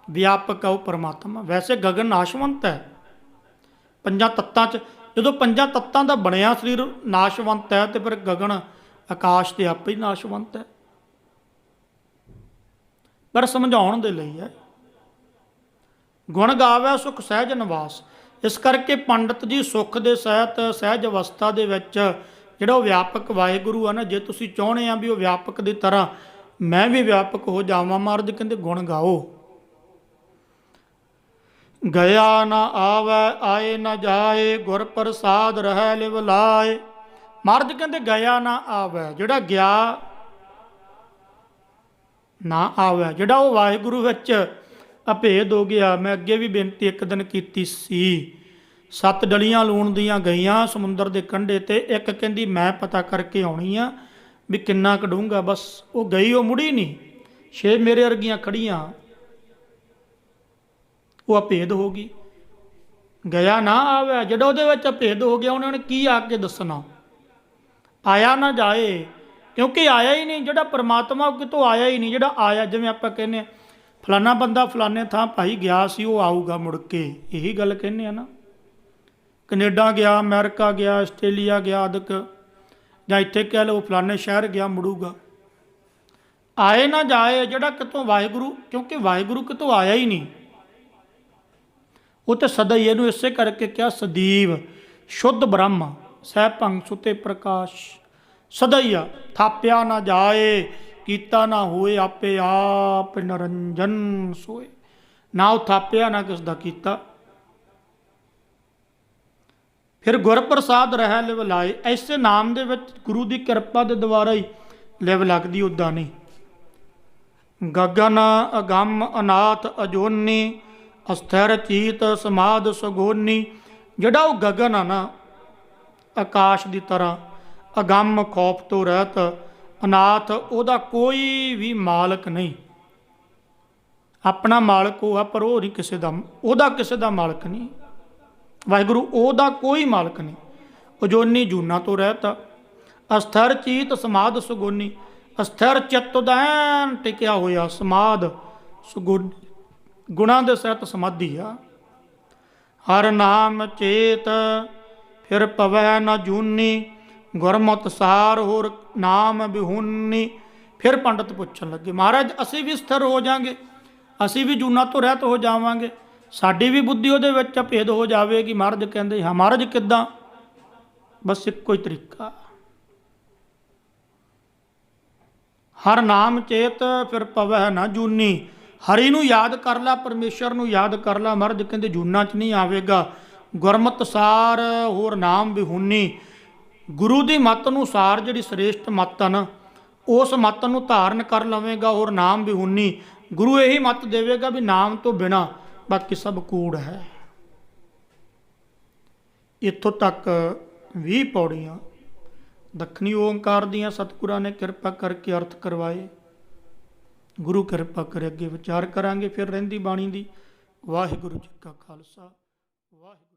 ਵਿਆਪਕ ਹੈ ਉਹ ਪਰਮਾਤਮਾ। ਵੈਸੇ ਗਗਨ ਨਾਸ਼ਵੰਤ ਹੈ ਪੰਜਾਂ ਤੱਤਾਂ 'ਚ। ਜਦੋਂ ਪੰਜਾਂ ਤੱਤਾਂ ਦਾ ਬਣਿਆ ਸਰੀਰ ਨਾਸ਼ਵੰਤ ਹੈ, ਤੇ ਫਿਰ ਗਗਨ ਆਕਾਸ਼ ਤੇ ਆਪੇ ਹੀ ਨਾਸ਼ਵੰਤ ਹੈ। ਪਰ ਸਮਝਾਉਣ ਦੇ ਲਈ ਹੈ। ਗੁਣ ਗਾਵੇ ਸੁਖ ਸਹਿਜ ਨਿਵਾਸ। ਇਸ ਕਰਕੇ ਪੰਡਤ ਜੀ ਸੁੱਖ ਦੇ ਸਹਿਤ ਸਹਿਜ ਅਵਸਥਾ ਦੇ ਵਿੱਚ ਜਿਹੜਾ ਉਹ ਵਿਆਪਕ ਵਾਹਿਗੁਰੂ ਆ ਨਾ, ਜੇ ਤੁਸੀਂ ਚਾਹੁੰਦੇ ਆ ਵੀ ਉਹ ਵਿਆਪਕ ਦੀ ਤਰ੍ਹਾਂ ਮੈਂ ਵੀ ਵਿਆਪਕ ਹੋ ਜਾਵਾਂ, ਮਹਾਰਾਜ ਕਹਿੰਦੇ ਗੁਣ ਗਾਓ। ਗਿਆ ਨਾ ਆਵੈ ਆਏ ਨਾ ਜਾਏ, ਗੁਰ ਪ੍ਰਸਾਦ ਰਹਿ ਲਿਵ ਲਾਏ। ਮਹਾਰਾਜ ਕਹਿੰਦੇ ਗਿਆ ਨਾ ਆਵੈ, ਜਿਹੜਾ ਗਿਆ ਨਾ ਆਵੈ, ਜਿਹੜਾ ਉਹ ਵਾਹਿਗੁਰੂ ਵਿੱਚ ਅਭੇਦ ਹੋ ਗਿਆ। ਮੈਂ ਅੱਗੇ ਵੀ ਬੇਨਤੀ ਇੱਕ ਦਿਨ ਕੀਤੀ ਸੀ, 7 ਡਲੀਆਂ ਲੂਣ ਦੀਆਂ ਗਈਆਂ ਸਮੁੰਦਰ ਦੇ ਕੰਢੇ ਤੇ, ਇੱਕ ਕਹਿੰਦੀ ਮੈਂ ਪਤਾ ਕਰਕੇ ਆਉਣੀ ਆ ਵੀ ਕਿੰਨਾ ਕੁ ਡੂੰਘਾ। ਬਸ ਉਹ ਗਈ, ਉਹ ਮੁੜੀ ਨਹੀਂ। 6 ਮੇਰੇ ਵਰਗੀਆਂ ਖੜੀਆਂ, ਉਹ ਅਭੇਦ ਹੋ ਗਈ। ਗਿਆ ਨਾ ਆਵੇ, ਜਿਹੜਾ ਉਹਦੇ ਵਿੱਚ ਅਭੇਦ ਹੋ ਗਿਆ, ਉਹਨਾਂ ਨੇ ਕੀ ਆ ਕੇ ਦੱਸਣਾ? ਆਇਆ ਨਾ ਜਾਏ, ਕਿਉਂਕਿ ਆਇਆ ਹੀ ਨਹੀਂ। ਜਿਹੜਾ ਪਰਮਾਤਮਾ ਉਹ ਕਿਤੋਂ ਆਇਆ ਹੀ ਨਹੀਂ। ਜਿਹੜਾ ਆਇਆ, ਜਿਵੇਂ ਆਪਾਂ ਕਹਿੰਦੇ ਹਾਂ ਫਲਾਨਾ ਬੰਦਾ ਫਲਾਨੇ ਥਾਂ ਭਾਈ ਗਿਆ ਸੀ, ਉਹ ਆਊਗਾ ਮੁੜ ਕੇ, ਇਹੀ ਗੱਲ ਕਹਿੰਦੇ ਆ ਨਾ। ਕੈਨੇਡਾ ਗਿਆ, ਅਮਰੀਕਾ ਗਿਆ, ਆਸਟ੍ਰੇਲੀਆ ਗਿਆ ਆਦਿਕ, ਜਾਂ ਇੱਥੇ ਕਹਿ ਲਓ ਫਲਾਨੇ ਸ਼ਹਿਰ ਗਿਆ, ਮੁੜੂਗਾ। ਆਏ ਨਾ ਜਾਏ, ਜਿਹੜਾ ਕਿਤੋਂ ਵਾਹਿਗੁਰੂ, ਕਿਉਂਕਿ ਵਾਹਿਗੁਰੂ ਕਿਤੋਂ ਆਇਆ ਹੀ ਨਹੀਂ, ਉਹ ਤਾਂ ਸਦਾ ਹੀ। ਇਹਨੂੰ ਇਸੇ ਕਰਕੇ ਕਿਹਾ ਸਦੀਵ ਸ਼ੁੱਧ ਬ੍ਰਹਮ ਸਹਿ ਭੰਗ ਸੁਤੇ ਪ੍ਰਕਾਸ਼। ਸਦਾ ਹੀ ਆ, ਥਾਪਿਆ ਨਾ ਜਾਏ, ਕੀਤਾ ਨਾ ਹੋਏ, ਆਪੇ ਆਪ ਨਿਰੰਜਨ ਸੋਏ। ਨਾ ਉਹ ਥਾਪਿਆ, ਨਾ ਕਿਸ ਦਾ ਕੀਤਾ। ਫਿਰ ਗੁਰ ਪ੍ਰਸਾਦ ਰਹਿ ਲਿਵ ਲਾਏ। ਐਸੇ ਨਾਮ ਦੇ ਵਿੱਚ ਗੁਰੂ ਦੀ ਕਿਰਪਾ ਦੇ ਦੁਆਰਾ ਹੀ ਲਿਵ ਲੱਗਦੀ, ਉੱਦਾਂ ਨਹੀਂ। ਗਗਨ ਅਗੰਮ ਅਨਾਥ ਅਜੋਨੀ, ਅਸਥਿਰ ਚੀਤ ਸਮਾਧ ਸੁਗੋਨੀ। ਜਿਹੜਾ ਉਹ ਗਗਨ ਆ ਨਾ, ਆਕਾਸ਼ ਦੀ ਤਰ੍ਹਾਂ, ਅਗੰਮ ਖੌਫ ਤੋਂ ਰਹਿਤ, ਅਨਾਥ, ਉਹਦਾ ਕੋਈ ਵੀ ਮਾਲਕ ਨਹੀਂ। ਆਪਣਾ ਮਾਲਕ ਉਹ ਆ, ਪਰ ਉਹ ਨਹੀਂ ਕਿਸੇ ਦਾ, ਉਹਦਾ ਕਿਸੇ ਦਾ ਮਾਲਕ ਨਹੀਂ। ਵਾਹਿਗੁਰੂ ਉਹਦਾ ਕੋਈ ਮਾਲਕ ਨਹੀਂ। ਅਜੋਨੀ ਜੂਨਾ ਤੋਂ ਰਹਿਤ, ਅਸਥਿਰ ਚੀਤ ਸਮਾਧ ਸੁਗੋਨੀ। ਅਸਥਿਰ ਚਿੱਤ ਦਾ ਐਨ ਟਿਕਿਆ ਹੋਇਆ, ਸਮਾਧ ਸੁਗੋਨੀ, ਗੁਣਾਂ ਦੇ ਸਹਿਤ ਸਮਾਧੀ ਆ। ਹਰ ਨਾਮ ਚੇਤ ਫਿਰ ਪਵੈ ਨਾ ਜੂਨੀ, ਗੁਰਮਤਿ ਸਾਰ ਹੋਰ ਨਾਮ ਬਿਹੁਨੀ। ਫਿਰ ਪੰਡਤ ਪੁੱਛਣ ਲੱਗੇ, ਮਹਾਰਾਜ ਅਸੀਂ ਵੀ ਸਥਿਰ ਹੋ ਜਾਵਾਂਗੇ, ਅਸੀਂ ਵੀ ਜੂਨਾ ਤੋਂ ਰਹਿਤ ਹੋ ਜਾਵਾਂਗੇ, ਸਾਡੀ ਵੀ ਬੁੱਧੀ ਉਹਦੇ ਵਿੱਚ ਭੇਦ ਹੋ ਜਾਵੇਗੀ? ਮਹਾਰਾਜ ਕਹਿੰਦੇ ਹਾਂ। ਮਹਾਰਾਜ ਕਿੱਦਾਂ? ਬਸ ਇੱਕੋ ਹੀ ਤਰੀਕਾ, ਹਰ ਨਾਮ ਚੇਤ ਫਿਰ ਪਵੈ ਨਾ ਜੂਨੀ। ਹਰੀ ਨੂੰ ਯਾਦ ਕਰ ਲਾ, ਪਰਮੇਸ਼ਰ ਨੂੰ ਯਾਦ ਕਰ ਲਾ। ਮਹਾਰਾਜ ਕਹਿੰਦੇ ਜੂਨਾਂ 'ਚ ਨਹੀਂ ਆਵੇਗਾ। ਗੁਰਮਤਿ ਸਾਰ ਹੋਰ ਨਾਮ ਵਿਹੂਨੀ। ਗੁਰੂ ਦੀ ਮੱਤ ਅਨੁਸਾਰ ਜਿਹੜੀ ਸ੍ਰੇਸ਼ਟ ਮੱਤ ਆ ਨਾ, ਉਸ ਮੱਤ ਨੂੰ ਧਾਰਨ ਕਰ ਲਵੇਗਾ ਹੋਰ ਨਾਮ ਵਿਹੂਨੀ। ਗੁਰੂ ਇਹੀ ਮੱਤ ਦੇਵੇਗਾ ਵੀ ਨਾਮ ਤੋਂ ਬਿਨਾਂ ਬਾਕੀ ਸਭ ਕੂੜ ਹੈ। ਇੱਥੋਂ ਤੱਕ 20 ਪੌੜੀਆਂ ਦੱਖਣੀ ਓਂਕਾਰ ਦੀਆਂ ਸਤਿਗੁਰਾਂ ਨੇ ਕਿਰਪਾ ਕਰਕੇ ਅਰਥ ਕਰਵਾਏ। ਗੁਰੂ ਕਿਰਪਾ ਕਰੇ ਅੱਗੇ ਵਿਚਾਰ ਕਰਾਂਗੇ ਫਿਰ ਰਹਿੰਦੀ ਬਾਣੀ ਦੀ। ਵਾਹਿਗੁਰੂ ਜੀ ਕਾ ਖਾਲਸਾ, ਵਾਹਿਗੁਰੂ।